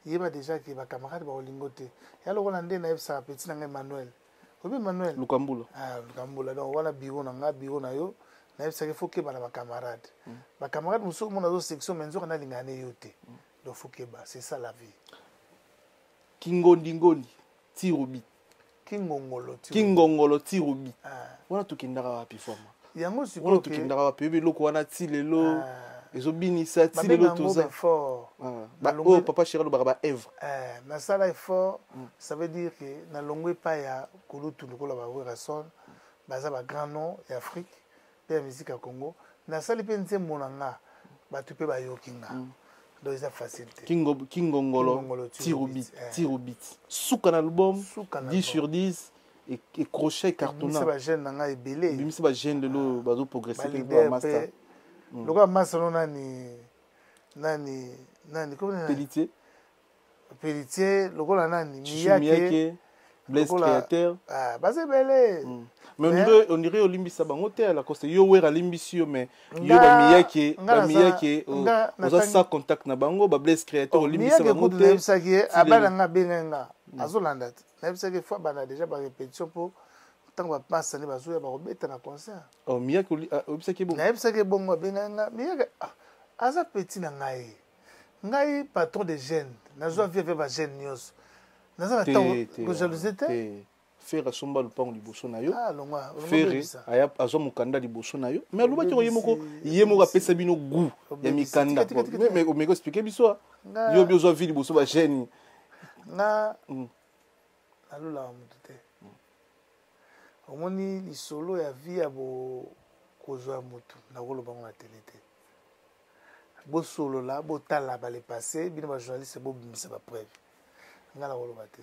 yeba déjà ke bacamarade baolingo te elokola ndenge nayebisaka peti na nga Emmanuel obi Emmanuel lukambula donc wana biro na nga biro na yo nayebisaka fo keba na bacamarade bacamarade mosuku mona azo section me nzoka nalingana ne yo te donc fo keba c'est ça la vie kingondi tirobi Kingongolo tirobi. Wana tukindaka wapi forma. Yango siko wana tukindaka wapi biloko wana ti lelo ezobinisa ti lelo toza. Ba oh papa chéri ba Eve. Na sala effort ça veut dire que na longwe pa ya kulutu lokola ba Werason baza ba grand nom ya Afrique pe ya musique ya Congo. Na sala pe nze monanga ba tupe ba yokinga. Donc c'est facile. Kingongolo tirobit. Souka l'album 10 sur 10 et crochet cartonnant. C'est ba jeune nanga ebelé. Bimisi ba jeune lelo bazo progresser pour master. Loko master nani comment Pelletier lokola nani Miyake Blaise Créateur. Ah baze belé. Mais on dirait Olimbisa bango te la cause yo wera limbisio mais yo ba miyake oza sa contact na bango ba Blaise Créateur Olimbisa bango te nebisaki abana nga benga azolanda te nebisaki fois bana déjà ba répétition pour tant ba passe ne bazo ya ba robeta na concert oh miyake obisaki bon nebisaki bongo benga miyake aza petit na ngai ngai patron de jeunes nazwa vie avec ba jeunes nyonso naza na temps ko jalousie te Fere asomba lupango liboso na yo ah longwa Fere aya azwa mukanda liboso na yo mais alobaki ko ye moko apesa bino goût ya mikanda mais omeko expliquer biso yo biozwa vie liboso ba jeunes nga alula mutu te omoni lisolo ya vie ya kozwa mutu nakoloba ngo na tele te bosolola botala bale passé bino bajournaliste bobimisa bapreuve nga nakoloba te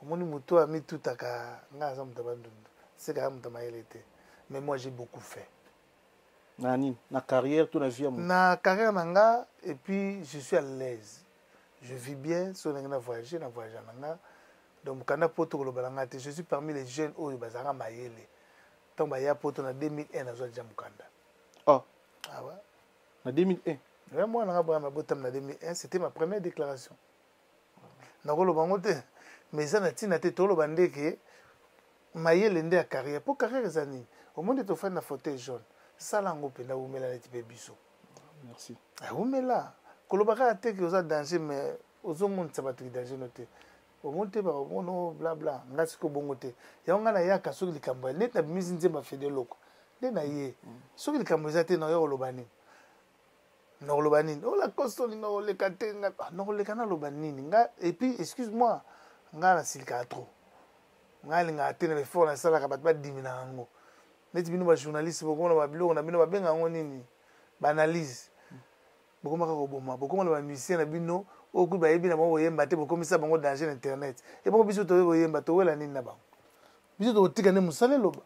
omoni mutu amitutaka nga aza mutu abandundu sekaka mutu amayele te mais moi j'ai beaucoup fait na carrière tout na vie na carrière na nga et puis je suis à l'aise je vis bien so na voyager na voyage na nga donc kana poto koloba na nga te je suis parmi les jeunes oyo bazanga mayele tant baya poto na 2001 nazwa déjà mukanda ah ouais en 2001 ouais moi na ba botam na 2001 c'était ma première déclaration na koloba ngote mais ça na tina te tolo bandeke mayele nde ya carrière pour carrière zani au monde to fa na fauteuil jaune sala ngo penda umela na tipe biso merci umela koloba ka te que oza danger mais ozo monta bato danger noté au monde ba ono bla bla ngasi ko bongo te ya nga na ya ka soki likambo net na bimisi nzemba fede loko nde na ye soki likambo ezate na yo olobani na olobani ola kostoli na oleka te na oleka na lobani nga et puis excuse-moi nga na silika trop nga linga te na effort na sala ka bato ba dimina ngo neti bino ba journaliste boko na ba biloko na bino ba benga ngo nini ba analyse boko maka ko boma boko na ba musicien na bino oku ba yebi na mo yemba te boko misa bango danger na internet e boko biso to yemba to wela nini na bango biso to tika ne musale loba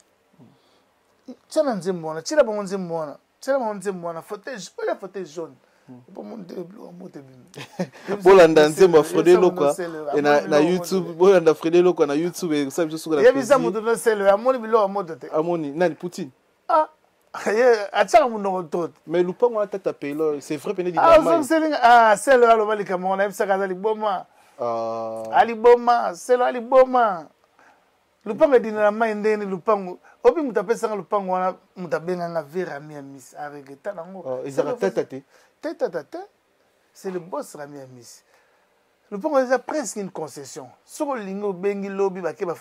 tsana nzembo na tshila bango nzembo na tshila bango nzembo na fauteuil jaune pour monter bleu monter bien bolanda nzembo Fredelo kwa na YouTube bolanda Fredelo kwa na YouTube et ça biso la yebisa mutu no selo amoni bilo amoto te amoni nani Poutine ah ataka muno tot mais lupango tata pelo c'est vrai pene di normal selo alo bali kama na ebisa kaza liboma ali boma selo ali boma lupango dina na mai ndeni lupango obi mutapesa lupango wana mutabenga nga vera mia miss aregeta nango ezaka tata te c'est le boss Rami Amis le point c'est presque une concession sur le lingo bengi lobby ba ke ba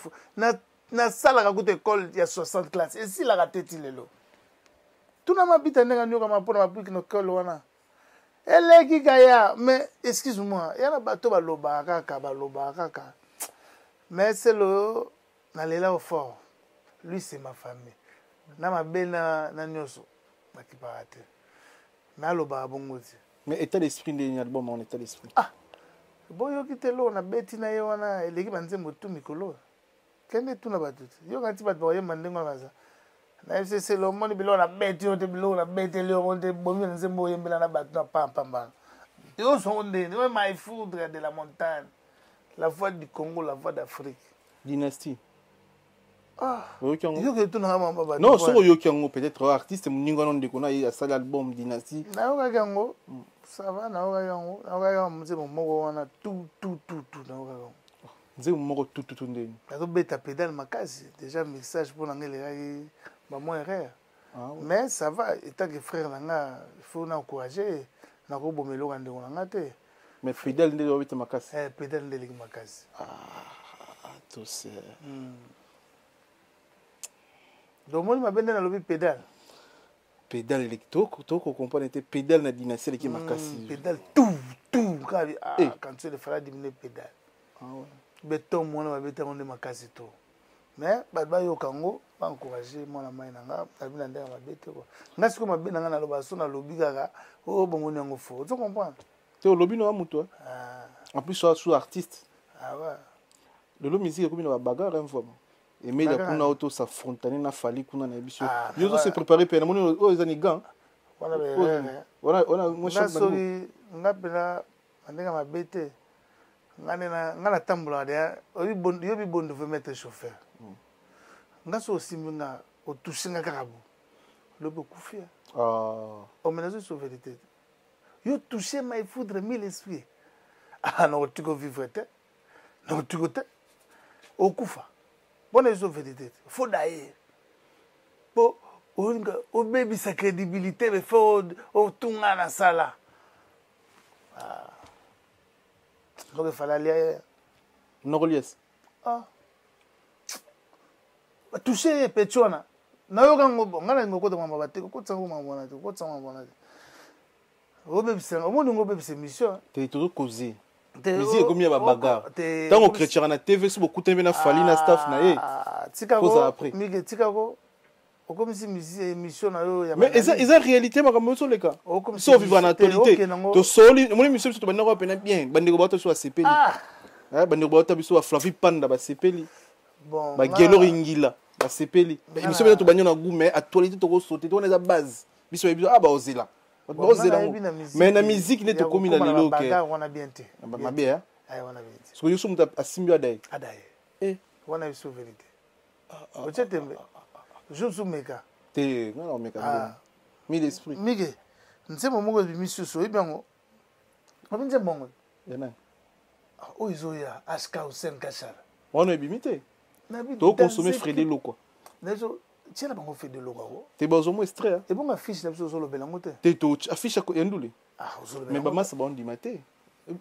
na sala ka kuta école il y a 60 classes et si la raté tilelo tout na mabita ndenga nyoka mapona mapiki no école wana eleki kaya mais excuse-moi il y a na bato ba loba kaka mais c'est le na lela au fort lui c'est ma famille na mabena na nyoso bakiparate mais état d'esprit de album en état d'esprit boyo kitelo na beti na yo wana eleki banzembo tu mikolo kende tu na batuti yo kanti bato ba yemba ndengo baza na FCC lo moni bilo na beti yo te bilo na beti le on te bomi na nzembo yembela na bato na pamba yo so onde no my foudre de la montagne la voix du Congo la voix d'Afrique dynastie yo que tu na mama ba non so yo kiango peut-être artiste muninga non de kona ya sala album dynastie na yo kiango ça va na yo kiango mzembo moko wana tout na yo kiango nzembo moko tout ndeni azo beta pédale makasi déjà message pour ngele ba moi erreur mais ça va étant que frère nanga il faut na encourager na ko bomelo ka ndeko nanga te mais fidèle ndeli obita makasi pédale ndeli makasi tout c'est donc moi ma bende na lobi pédale électro to ko comprendre te pédale na dynastie qui makasi pédale tout quand tu le feras diminuer pédale béton moi na beta on makasi to mais ba yo kango ba encourager moi na mai nanga abina ndanga mabete ko ngasi ko mabena nga na loba so na lobi kaka bongo nyango fo tu comprends te lobi no amuto en plus soit artiste ouais le musique comme une bagarre une fois et mais la kuna auto s'affronter na fali kuna na biso yo zo se préparer pe na moni o ezani gant voilà moi chef sorry ngapela andinga mabete ngana tambula de yo bi bondo veut mettre chauffeur ngaso osimbinga o touchinga karabu le beaucoup fier o menazo sur vérité yo toucher mai foudre mille esprits non tu go vivre te non tu go te okufa bona izo vérité faut d'ailleurs po au baby sa crédibilité mais faut au tunga na sala donc il fallait aller Nogolies toucher petona na yoka ngobo ngana ngoko to mama bateko ko tsango mama bona ko tsama bona au baby c'est au monde ngobo c'est mission te toujours causer musique comme ya bagarre tant au chrétien na TV so beaucoup tembe na fali na staff na tika ko mige tika ko comme si émission na yo ya mais ils ont réalité makambo so leka so vivre en actualité to soli mon émission to bana ko pena bien bandeko bato so sepeli bandeko bato biso wa Flavie Panda ba sepeli bon ba Gelo Ringila ba sepeli émission bana to banyo na goût mais actualité to ko sauter to na za base biso biso ba ozela ba ozela mais na musique ne to komi na lelo ke on a bien té ba bien on a bien té so yo so muta asimbi adai on a eu vérité o tchetembe je suis méga te non méga mille esprit mige nsemo moko bimisi so ebango abinze bongo yana o izoya aska Hussein Kachara on est bimité to consommer frédé lo quoi nezo tiens bango fait de logo te bazo mo extrait et bon affiche na biso solo belango te te to affiche ko yandule mais ba masa ba on dimate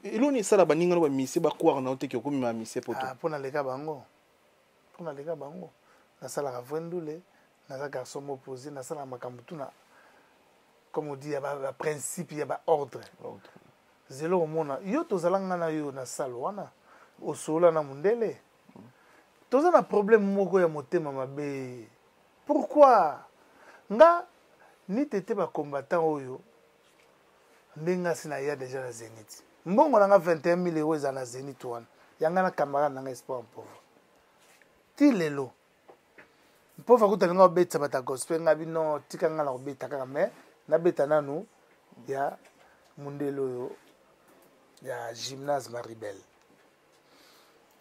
eloni sala baninga no ba misi ba kwara na te ke ko mima misi poto pona leka bango na sala ka vendule na za garçon opposé na sala makambo tuna comme on dit ya ba principe ya ba ordre zelo omona yo tozalanga na yo na sala wana osola na mundele toza na problème moko ya motema mabe pourquoi nga ni tete ba combattant oyo ndenga sina ya déjà na Zénith mbongo na nga 21 000 euros za na Zénith wana yanga na camarade na nga espoir pauvre ti lelo pauvre ko talinga obeta bata gospel nga bino tika nga na obeta kaka mais na beta nanu ya mundelo yo ya gymnase Maribel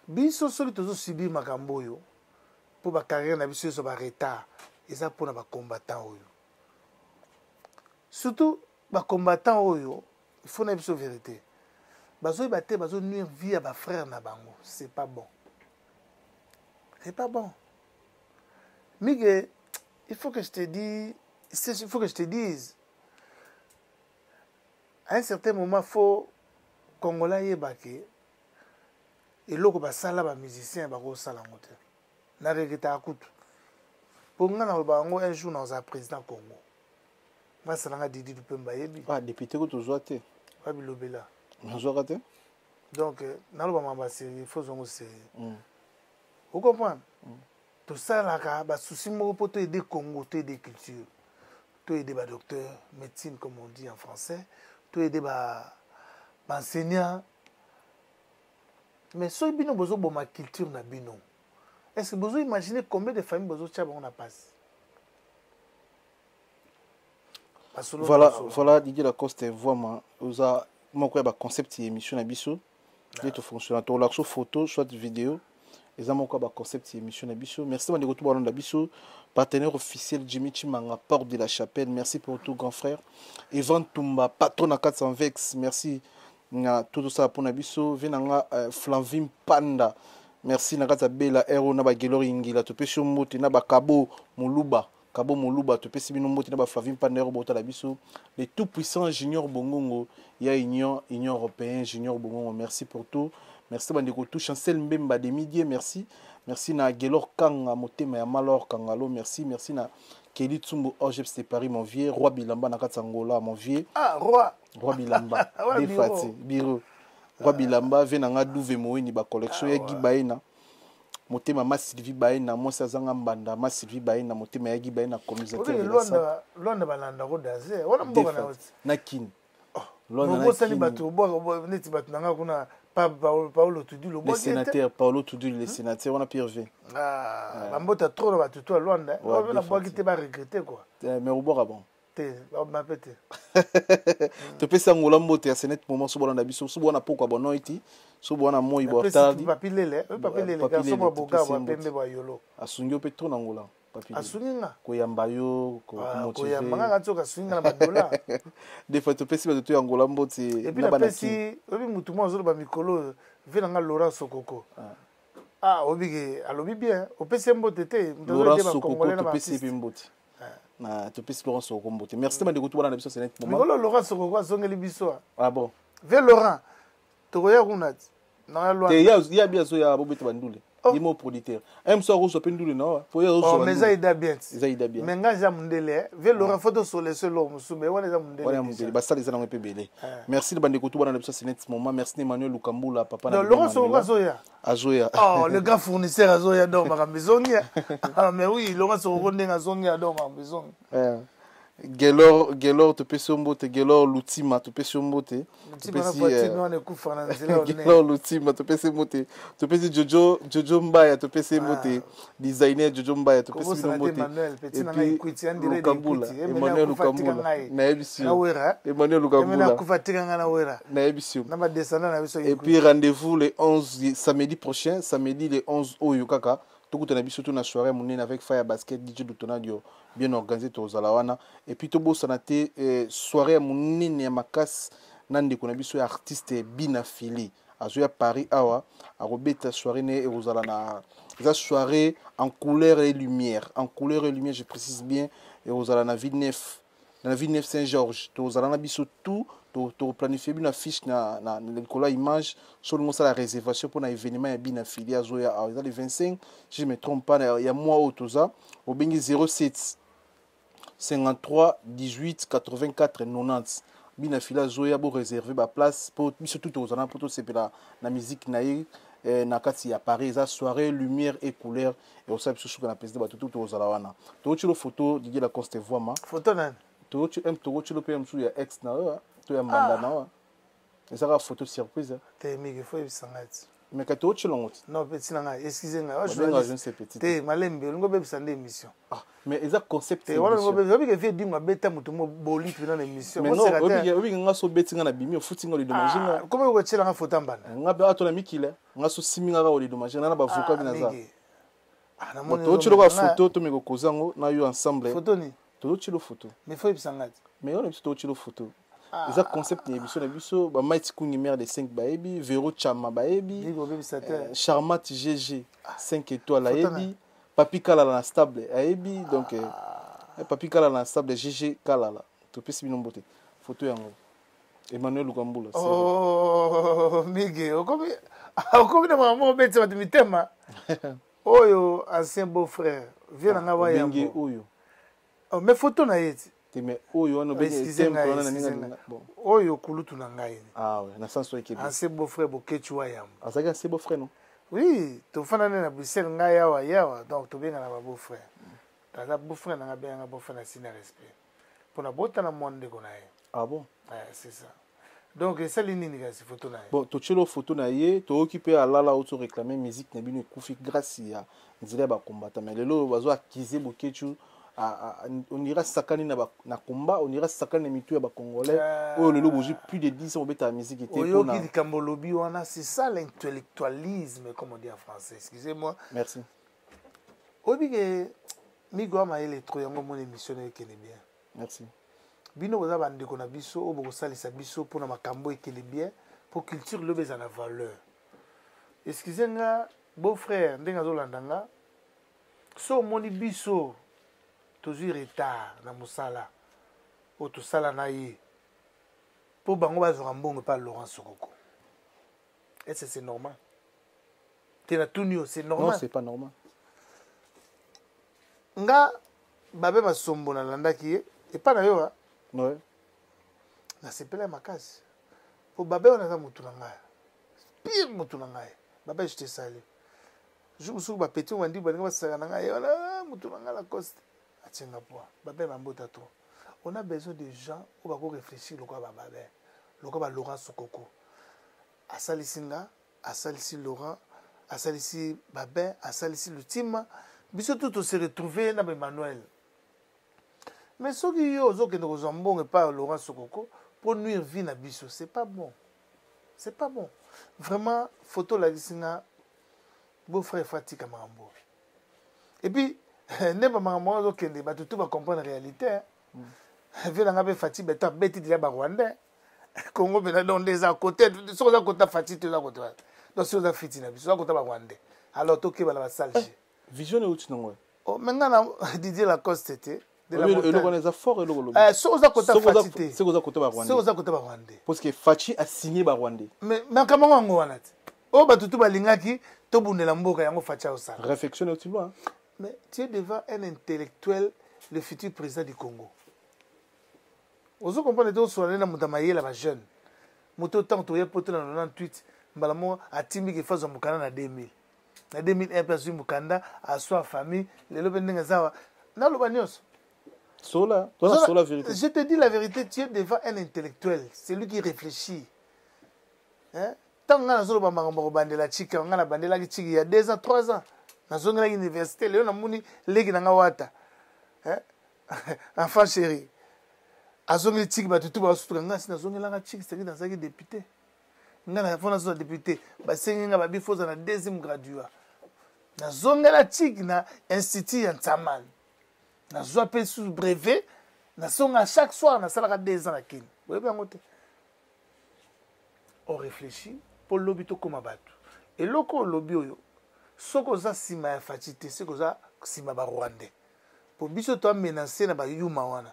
biso soli tozo subir makambo yo po ba carrière na biso so ba retard eza pona ba combattant oyo surtout ba combattant oyo il faut na biso vérité bazo baté bazo nuire vie à ba frère na bango c'est pas bon Migue, il faut que je te dise à un certain moment faut Congolais yebake et loko basala ba musicien ba ko sala ngote na regeta akutu pour nga na bango un jour dans un président Congo ba sala nga Didi Lupemba yebi député ko tozwa te ba bilobela nazwa te donc na lo ba mamba c'est il faut zongo c'est vous comprenez tout ça là ba souci moko pour te aider Congo te aider culture te aider ba docteur médecine comme on dit en français te aider ba enseignant mais so bino bozo bo ma culture na bino est-ce que bozo imaginer combien de familles bozo tcha on a passe voilà Didier Lacoste vraiment oza moko ba concept émission na biso et tout fonctionne to la photo soit vidéo les amis quoi concept émission na biso merci de retour dans la biso partenaire officiel Jimmy Chimanga porte de la Chapelle merci pour tout grand frère Evan Tumba patron à 400 vex merci na tout ça pour na biso venanga Flavie Panda merci na kata bela hero na ba Gelo Ringila to pe shomote na ba Kabo Moluba to pe sibino mbote na ba Flavie Panda hero bota la biso les tout puissants junior bongongo ya union européen junior bongongo merci pour tout. Merci bandeko tout Chancel Mbemba de midi merci na Gelor Kanga motema ya Malor Kangalo merci na Kelly Tsumbo Orgeps de Paris mon vieux roi Bilamba na Katsangola mon vieux roi Bilamba defati biro roi Bilamba venanga douve moini ba collection ya Gibaina motema ma Sylvie Baina moi sazanga mbanda ma Sylvie Baina motema ya Gibaina communisateur Londa balanda ko daze wana mboka na kin Londa sali bato bo neti bato nanga kuna Paolo Tudu le sénateur Paolo Tudu le sénateur on a Pierre bambota trop na bato to Londa on na boki te ba regretter quoi mais au bord bon te ma pete to pesa ngola mbote ya senet moment so bona biso so bona pokwa bono iti so bona moi bo tardi papilele ka so bo boga ba pembe ba yolo asungyo pe to na ngola asunginga koyamba yo ko motiver koyamba nga tsoka sunginga na badola des fois to pesi ba to yangola mbote et puis na pesi obi mutu mo zo ba mikolo vena nga Laurent Sokoko obige alobi bien opesi mbote te Laurent Sokoko to pesi pe mbote na topesi Laurent Sokoko te. Merci bande kutu bana biso c'est net moment. Ngolo Laurent Sokoko azongeli biso. Ah bon. Ve Laurent. Tokoya kunati. Na loi. Te ya bien so ya bobete bandule. Yimo producteur. Aime so ko so pendule na. Pour ya so. Mais ça ida bien. Ça ida bien. Mais nga ja mundele. Ve Laurent photo sur le seul homme sube wana za mundele. Wana mundele. Ba ça les ana pe belé. Merci bande kutu bana biso c'est net moment. Merci Emmanuel Lukambula papa na. Laurent Sokoko azoya. Azoya. Oh, le grand fournisseur azoya donc ma maison. Ah mais oui, Laurent Sokoko ndenga zonga donc ma maison. Gelor te pesi ombote Gelor Lutima te pesi ombote Gelor Lutima te pesi ombote te pesi Jojo Mbaya te pesi ombote designer Jojo Mbaya te pesi ombote et puis Lukambula Emmanuel Lukambula na ebisio Emmanuel Lukambula na ebisio et puis rendez-vous le 11 samedi prochain samedi le 11 oyo kaka tokutana biso to na soirée monene avec Fire Basket DJ Dutonadio bien organisé to zalawana et puis to bosana te soirée monene ya makas nande ko na biso ya artiste Binafili azoya Paris awa a robeta soirée ne e ozala na za soirée en couleur et lumière je précise bien et ozala na Villeneuve Saint-Georges to ozala na biso tout to planifier une affiche na l'école image sur le la réservation pour un événement ya Binafili azoya dans les 25 si je me trompe pas il y a mois au toza au bengi 07 53 18 84 90 Binafili azoya bo réserver ba place pour biso tout aux pour tout c'est la musique naïe na kati ya Paris za soirée lumière et couleur et on sait biso sous na président tout aux alawana to tu le photo Didier Lacoste voix photo nan to tu le PM sous ya ex na to ya mandana et ça la photo surprise te migi faut bisangati mais quand tu l'as non petit nanga excusez-moi je ne sais petit te malembe ngo be bisande émission mais ils a concept te wala ngo be obi ke fait dinga beta mutu mo boli tu dans émission mais non obi nga so beti nga na bimi futi ngo le dommage nga comment ko tshela nga photo mbana nga be ato na mikile nga so siminga ka le dommage na ba voka bina za to tu le photo to me ko kozango na yo ensemble photo ni to tu le photo mais faut bisangati mais on est to tu le photo ils a concept ni biso ba mighty kungi mère de 5 baebi Vero Chama baebi Charmat GG 5 étoiles aebi Papi Kalala na stable aebi donc Papi Kalala na stable GG Kalala to pesi binombote photo yango Emmanuel Lukambula oh mige okomi na mama beti ba mitema oyo ancien beau frère viens nga ba yango oyo mais photo na yeti mais oyo on obéit temple on a ninga bon oyo kulutu na ngai ah ouais na sens oyo ancien beau frère Bokechua yam azaka c'est beau frère non oui to fana na Bruxelles ngai yawa donc to benga na ba beau frère taza beau frère na benga beau frère na sina respect pour na bota na monde ko na ye ah bon c'est ça donc ça linini ga photo na ye bon to chelo photo na ye to occupé à la auto réclamer musique na bino kufi grâce ya nzile ba combattre mais lelo bazo accuser Bokechu on ira sakani na combat on ira sakani mitu ya ba congolais oh lelo boji plus de 10 ans obeta musique était pour na Kambolobi wana c'est ça l'intellectualisme comme on dit en français excusez-moi merci obige migo ma électro yango mon émission ekene bien merci bino boza bande ko na biso o boko salisa biso pour na makambo ekene bien pour culture le beza na valeur excusez-moi beau frère ndenga zolandanga so moni biso toujours retard na musala o to sala na ye pour bango bazwa mbongo pa Laurent Sokoko est-ce que c'est normal tena tunio c'est normal non c'est pas normal nga babe masombo na landaki et pas na yo ha ouais na sepela makasi pour babe on a mutu na ngai pire mutu na ngai babe je te salue je me souviens ba petit wandi ba nga saka na ngai ona mutu na ngai la coste atinga poa babe mambota trop on a besoin de gens où va réfléchir le quoi babe le quoi Laurent Sokoko asalisinga asalisi Laurent asalisi babe asalisi Lutima biso tout se retrouver na Emmanuel mais ce qui yo zo que nous ambon pas Laurent Sokoko pour nuire vie na biso c'est pas bon vraiment photo la gisinga beau frère Fatika Mambo et puis ne pas maman zo kende ba tout va comprendre la réalité vient nga be Fati beta beti dia ba Rwanda Congo bena dans des à côté sur à côté Fati tu là côté donc sur la fitina biso à côté ba Rwanda alors to ke ba la salge vision est où tu non oh maintenant Didier Lacoste était de la montagne. Le fort et le c'est aux côté Fatité. C'est aux côté Rwandais. C'est aux côté Rwandais. Parce que Fachi a signé Rwandais. Mais comment on a dit? Oh, bah tout balingaki, to bunela mboka yango Fachi au sala. Réflexion au loin. Mais tu es devant un intellectuel, le futur président du Congo. Vous comprenez que vous avez un jeune. Moto tant que tu es poté dans 98, Balamo a timé qui fasse un Mukanda en 2000. En 2001, personne Mukanda a soi famille, les lobending zawa. Dans le bagnos. Sola, toi la vérité. Je te dis la vérité, tu es devant un intellectuel, c'est lui qui réfléchit. Hein? Tant que nous avons bandela chika, on a bandela chika il y a 2 ans, 3 ans. Nous avons l'université, nous avons légui na wata. Hein? Enfant chéri. Azongi chiki ba tutu ba sutuka ngasi na zongi langa chiki c'est dans zaki député. Ngana fona so député, ba sengi nga ba bifoza na 2e graduat. Na zongi la chiki na institut ya Ntaman. Na zo pe sous brevet, na songa chaque soir na sala 2 ans na kini. Vous voyez bien. On réfléchit pour l'obito comme abatu. Et loko lobi oyo, soko za sima ya fatité, soko za sima ba Rwandais. Pour biso to menacer na ba yuma wana.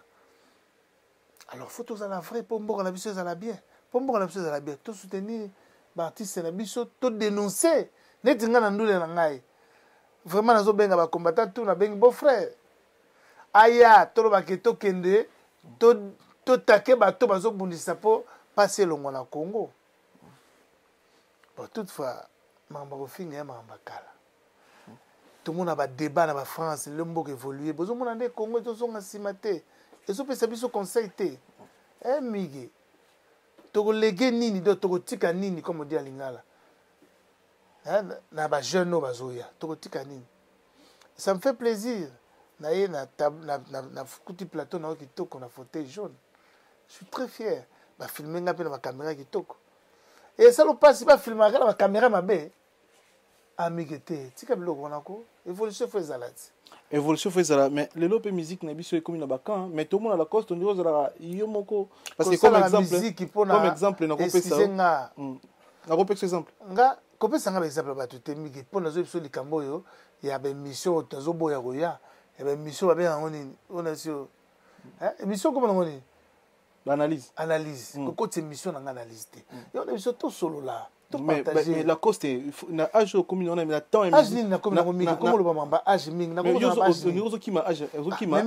Alors, il faut que la vraie pour mboka na biso ezala bien. Pour mboka na biso ezala bien, to soutenir ba artiste na biso, to dénoncer. Neti nga na ndule na ngai. Vraiment nazo benga ba combattant tout na bengi beau frère. Aya, to ba ke to kende, to take ba to bazo bundisa po passer longo na Congo. Bon, toutefois, mamba ko finga mamba kala. Tout le monde a des débats dans la France, le mboka évoluer. Bozo mona de Congo to songa simate. Et ça peut s'habiller conseil té. Eh migi. Toko légué nini do toko tika nini comme on dit à Lingala. Hein na ba jeune no bazoya. Toko tika nini. Ça me fait plaisir. Na kuti plateau na ki toko na fauteuil jaune. Je suis très fier. Ba filmer nga pe na caméra ki toko. Et ça le passe pas filmer avec la caméra mabe. Amigi té. Tika biloko nako. Évolution fait zalati. Évolution fait ça mais les lopes musique na biso comme na bakan mais tout le monde à la coste on dirait la yomoko parce que comme exemple na kopesa ça na kopesa exemple nga kopesa nga exemple ba tout miki pona zo biso likambo yo ya ba mission tazo boya roya ya ba mission ba bien ngoni on sio mission comme ngoni analyse côté mission na analyse té yo na biso to solo là. Mais la coste na âge comme on a mais temps âge ni na comme na comme le bamba âge mingi na comme na qui ma âge qui ma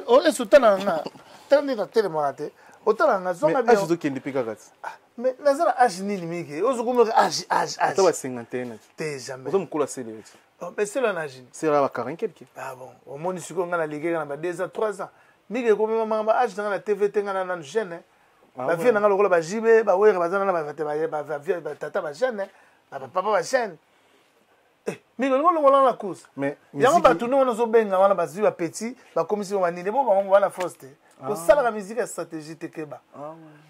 on est soutana na tandi na tele marate otala na zonga bien âge zo kende pika kat mais nazala âge ni mingi ozo comme âge to ba 51 t'es jamais ozo mkula sele mais c'est là âge c'est là ba 40 quelque ah bon au monde siko ngana ligue ngana ba 2 ans 3 ans mingi comme mama âge na TVT ngana na jeune ba vie nanga lokola ba jibe ba were bazana na ba vie ba tata ba jeune ba papa ba jeune mais ngolo na course mais yango ba tunu wana zo benga wana ba ziba petit ba komisi ba nini bo ba wana force ko sala la musique ya stratégie tekeba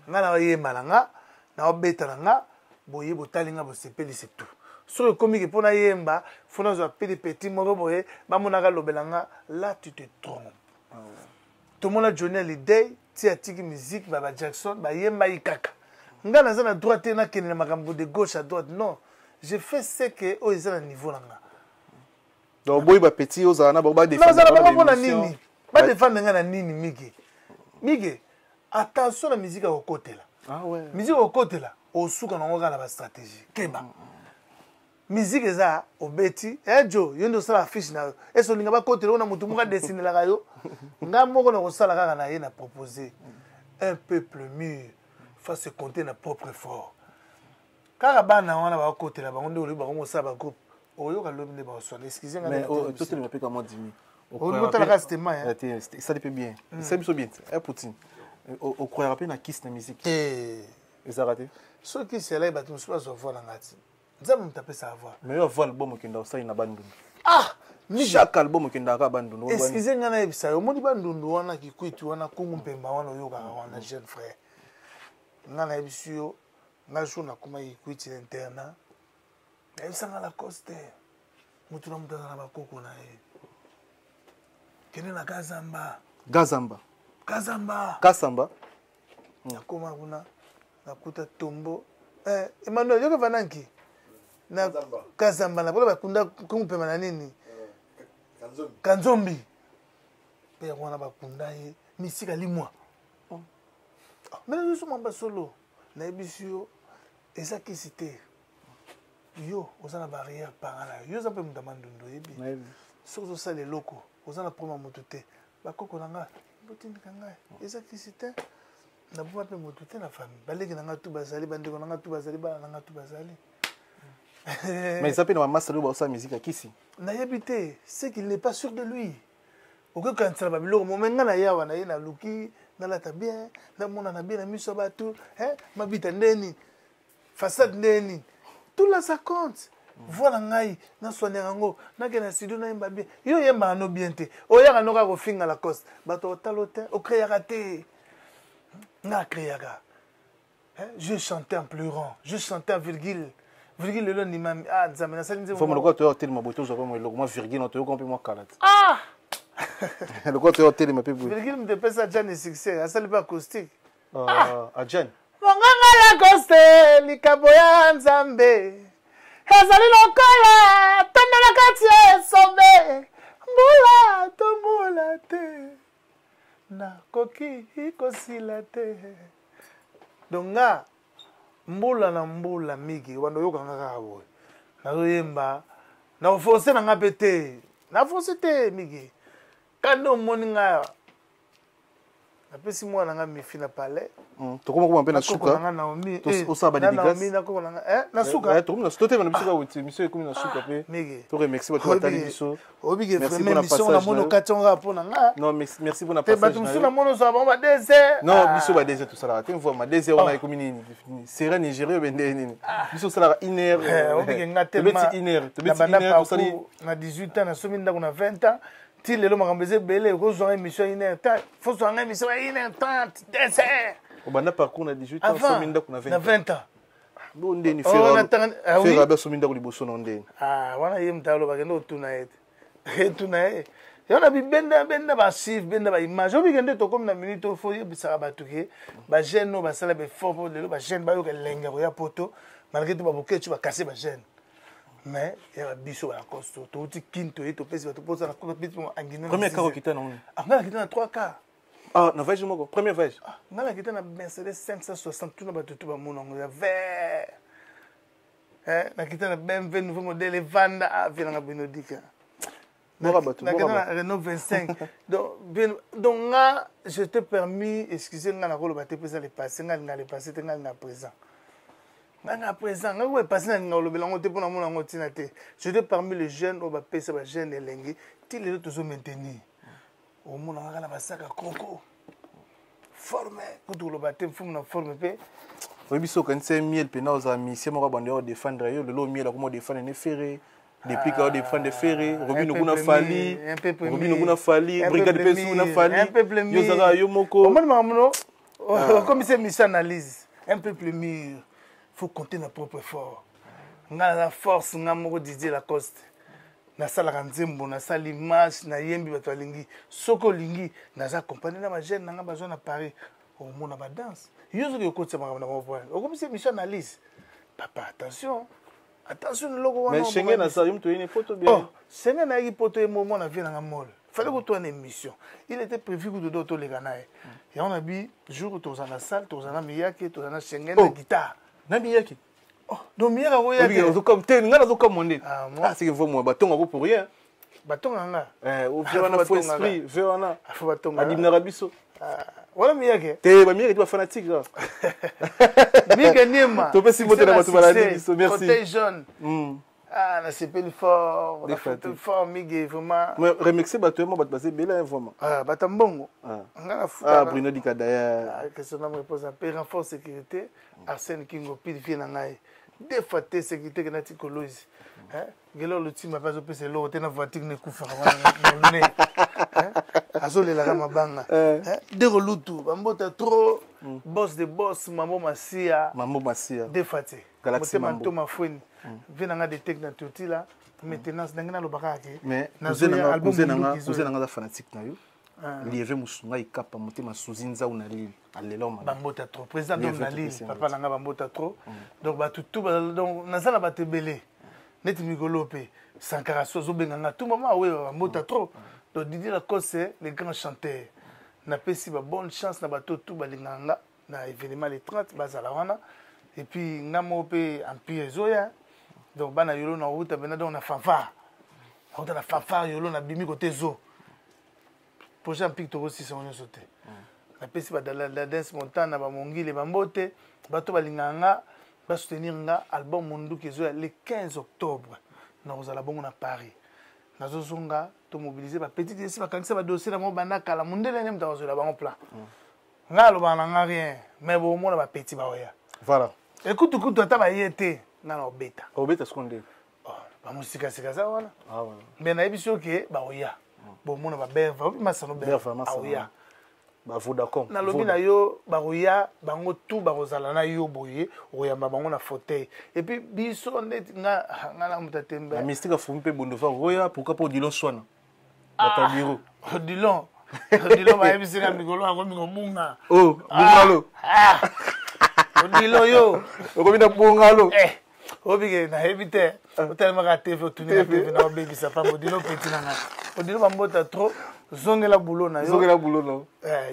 ngana ba yema nga na obeta nga boye botalinga bo sepeli c'est tout so komi ke pona yemba fona zo apeli petit moko boye ba monaka lobelanga là tu te trompes tout le monde a Johnny Hallyday ti atiki musique Baba Jackson ba yemba ikaka nga naza na droite na kene na makambo de gauche à droite non je fais ce que o ezana niveau nanga donc boy ba petit oza na ba défendre non ça ba nini ba défendre nga na nini migi attention la musique au côté là ah ouais musique au côté là au suka na ngala ba stratégie keba musique eza obeti ejo yondo sala affiche na eso linga ba côté là na mutu muka dessiner la kayo nga moko na kosala kaka na ye na proposer un peuple mûr faut se compter na propre effort kaka bana wana ba côté là bango ndoli ba ko sala ba groupe oyo ka lobi ne ba so excusez nga mais tout le monde peut comment dimi au niveau la reste moi ça dépend bien c'est bien un poutine au croire rappeler na kiss na musique et ça raté ce qui c'est là ba tout se passe voir na ngati nzambe mtape savoir mais yo voix album kenda osai na bandundu ah chaque album kenda ka bandundu excusez nga na ebisa yo moni bandundu wana kikwitu wana kungu mpemba wana yoka wana jeune frère nga na ebisio nga jour na kuma kikwiti interna ebisa nga la coste mutu na mutana na bakoko na ye kene na Gazamba nakoma kuna nakuta tombo Emmanuel yoka vananki na Kazamba na bola bakunda kumpema na nini Kanzombi père wana bakunda ye misika limwa mais je suis mamba solo na ebisio eza kisi te yo oza na barrière pangana yo za pe mutamandundo yebi soki ozosala eloko oza na proma moto te bakoko na ngai botindika ngai eza kisi te naboma mpe moto te na famille baleki na ngai tu bazali bandeko na ngai tu bazali bana na ngai tu bazali mais eza mpe na bamasa oyo baosala musike ya kisi nayebi te c'est qu'il n'est pas sûr de lui okokanisala babiloko mo me ngai na yawa na ye naluki nalata bien namonana bien na miso ya bato mabita ndeni façade ndeni tout là ça compte voilà ngai naswanela yango nakende na studio nayemba bien yo oyembaka no bien te oyaka no kaka kofinga la coste bato otala te okreaka te nga akreaka je chantais en pleurant je chantais en virgule lelo ndimami nzambe nasali nzembo fo moloko toyo otelema boye tozwaka mo eloko mwa virgule toyoka mpe mwa kala te eloko toyo otelema mpe boye virgule mutepesa jane succès asali mpe acoustique ajane monganga la coste likambo ya nzambe ezali lokola tondela kati ya esombe mbula tombula te nakoki kosila te donga mbula na mbula miki wanda oyokanga kaka boye nazoyemba nakofonse na nga mpe te nafonse te miki kandi omoni nga napesi mwana nga mifi na palais tokoma koma mpe na suka osala badédicace na suka totema na biso ka wuti mission ekomi na suka mpe toremercie bato batali biso obike vraiment mission na mono kati nga mpo na nga non merci mpona te bato mosusu na mono ozala bango ba 2 heures non biso ba 2 heures tosalaka te mvua ma 2 heures wana ekomi nini sera nigeria obe nde nini biso osalaka 1 heure obike nga tobeti 1 heure tosali na 18 ans nasomi ndako na 20 ans ti lelo makambo eza ebele okozwanga émission ya 1 heure temps fo zwanga émission ya 1 heure 30 2 heures obanda parcours na 18 ans somi ndako na 20 ans bo ndeni fera basomi ndako liboso na ndeni wana ye mutu aloba kende otuna ye te etuna ye yona bibenda basive benda baimage obike nde tokomi na minute oyo fo yebisaka bato ke bagene oyo basala baeffort mpo lelo bagene bayoka elenga koya poto malgré to baboketu bakase bagene mais ya biso ba costo to uti kinto et to pesi ba to posa na ko bitu angina premier car okita na on ngala kita na 3 car na voyage moko premier voyage ngala kita na Mercedes 560 tuna ba tutu ba mona ngo ya vert na kita na BMW nouveau modèle Vanda vina nga binodika mora bato na kita na Renault 25 donc nga je te permis excusez nga na ko ba te pesa le passé nga le passé te nga na présent à présent, je te parmi les jeunes, on va payer les jeunes et les les autres ont maintenu. Au monde, on a un sac à coco. Formé, pour tout le baptême, il faut une forme. Oui, mais quand c'est miel, puis nous avons si on va défendre, le lot miel, comment défendre les ferrés. Depuis qu'on défend des ferrés, Robin nous a fallu, Robin nous a fallu, Brigade de Pesou nous a fallu, Yosara Yomoko. Comme c'est mis analyse, un peu plus mûr. Faut compter notre propre effort. Nga la force nga moko Didier Lacoste. Na sala kanzembo na sala image na yembi bato alingi. Soko lingi na za accompagner na ba jeune nga besoin na Paris au mona ba danse. Yozo ke ko tsema na ko point. Comme c'est mission analyse. Papa attention. Attention le logo wana. Mais Schengen na ça yum to une photo bien. Oh, Schengen na yi photo e moment na vie na mall. Fallait que toi une émission. Il était prévu que de to les ganae. Et on a dit jour to za na salle, to za na miyake, to za na Schengen na guitare. Nabi yaki. Oh, donc miyaka ko yaki. Oui, comme tel ngana zo comme monde. Ah, c'est que vous moi baton ko pour rien. Baton nga. Au fait on a faux esprit, veut on a. Faut baton. Adibna rabiso. Wala miyake. Te ba miyake tu fanatique là. Miyake niema. To pesi moto na bato baladi biso, merci. Côté jaune. Ah, na CPL fort, na photo fort migi vraiment. Mais remixer bato mo bato basé bela vraiment. Ah, batambongo. Ngana futa. Ah, Bruno Dikadaya. Ah, question na me pose un peu renfort sécurité. Arsène Kingo pile na ngai. Des fois te sécurité que na tikolozi. Gelo le team pas opé lo te na voiture ne kufa na ne. Azole la mabanga. De rolutu, bambota trop boss de boss mambo masia. Mambo masia. Des fois te. Galaxy Mambo ma fouine. Venanga de techna tuti là. Maintenance ndengena lo bakake. Mais vous fanatique na yo. Lieve musunga ikapa motema suzinza una lili alelo ma bambota trop président de la lili papa nanga bambota trop donc ba tout donc nazala batebele neti migolope sankara sozo benganga tout moment we bambota trop donc Didier Lacoste c'est le grand chanteur na pesi ba bonne chance na bato tout balinganga na événement les 30 bazala wana et puis ngamo pe empire zoya donc bana yolo na route bena donc na fanfare na fanfare yolo na bimi côté zo projet empire to aussi c'est on sauté na pesi ba la dance montana ba mongile ba mbote bato balinganga ba soutenir nga album Monduki zoya le 15 octobre na ozala bongo na Paris nazozonga to mobiliser ba petit ici ba kanisa ba dossier na mo banda kala mundele ne mtazo la bango plan ngalo bana nga rien mais bon mona ba petit ba oya voilà écoute ata ba yete ngana obeta seconde ba musika sika za wana ah voilà mais na ebiso ke ba oya bon mona ba berva masano berva oya ba Vodacom na lobi na yo ba oya bango tout ba kozala na yo boye oyamba bango na fauteuil et puis biso net nga na mutatembe la mystique fumé pe bondova roya pourquoi pas Odilon Swana batabiro Odilon ba ebisika mikolo akomi ngomunga oh bungalo Odilon yo okomi na bungalo obige na hebite otelema ka TV otuni na TV na obebisa pa Odilon petit na nga Odilon bambota trop zongela boulot na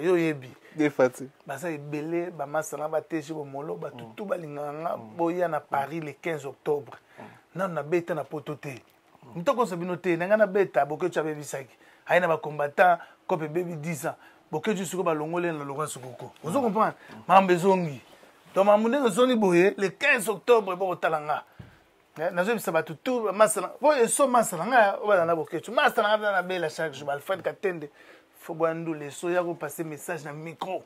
yo yebi defati basa ebele bamasana bateshi bomolo batutu balinganga boya na Paris le 15 octobre nanu na beta na poto te ntoko sabino te nanga na beta boketu abebisaki aina ba combattant kope baby 10 ans boketu suko balongole na lokwa sukuko ozo comprendre mambe zongi donc mamunde zongi boye le 15 octobre bo talanga nazo bisa batutu masana boye so masana nga obala na boketu masana nga na bela chaque jour Alfred Katende faut bondo les soya ko passer message na micro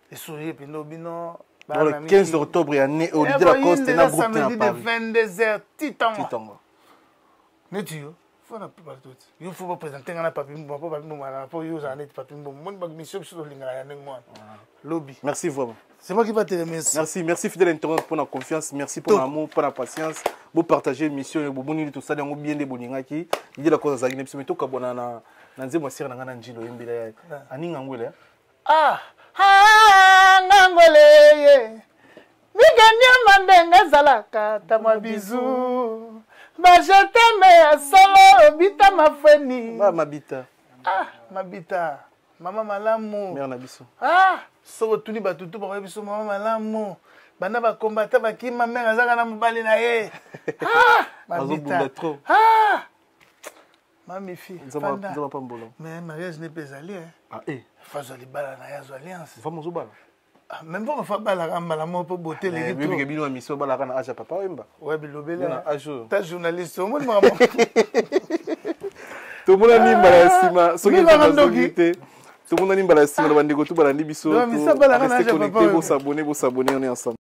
les soya pino bino le 15 octobre ya né au Didier Lacoste na groupe na Paris 22h Titan netio faut na partout il faut présenter na papi mbombo papi mbombo na pour yo zanet papi mbombo mon bag mission sur lingala ya ngwa lobby merci vraiment c'est moi qui va te remercier merci fidèle internaute pour la confiance merci pour l'amour pour la patience vous partager mission et boboni tout ça dans bien de boningaki Didier Lacoste za ngine biso to kabona na nzembo sira ngana njilo yembela ya aninga ngwele ngangwele ye miganya mandenga zalaka tamwa bizu bajeteme ya solo bita mafeni mabita mabita mama malamu mère na biso soko tuni batutu ba biso mama malamu bana ba combattant ba kima mère azaka na mobali na ye mabita Mami fille, mais mariage n'est pas allé. Faisons les balles à la alliance. Vamos au bal. Même pas faire balle à la mort pour botter les gars. Oui, mais mission balle à la papa Wemba. Ouais, bilobé à jour. T'as journaliste au monde maman. Tout le monde a mis balasima, ce qui est la tout le monde a mis balasima, le bandego tout balandi biso. Restez connectés, vous s'abonner, on est ensemble.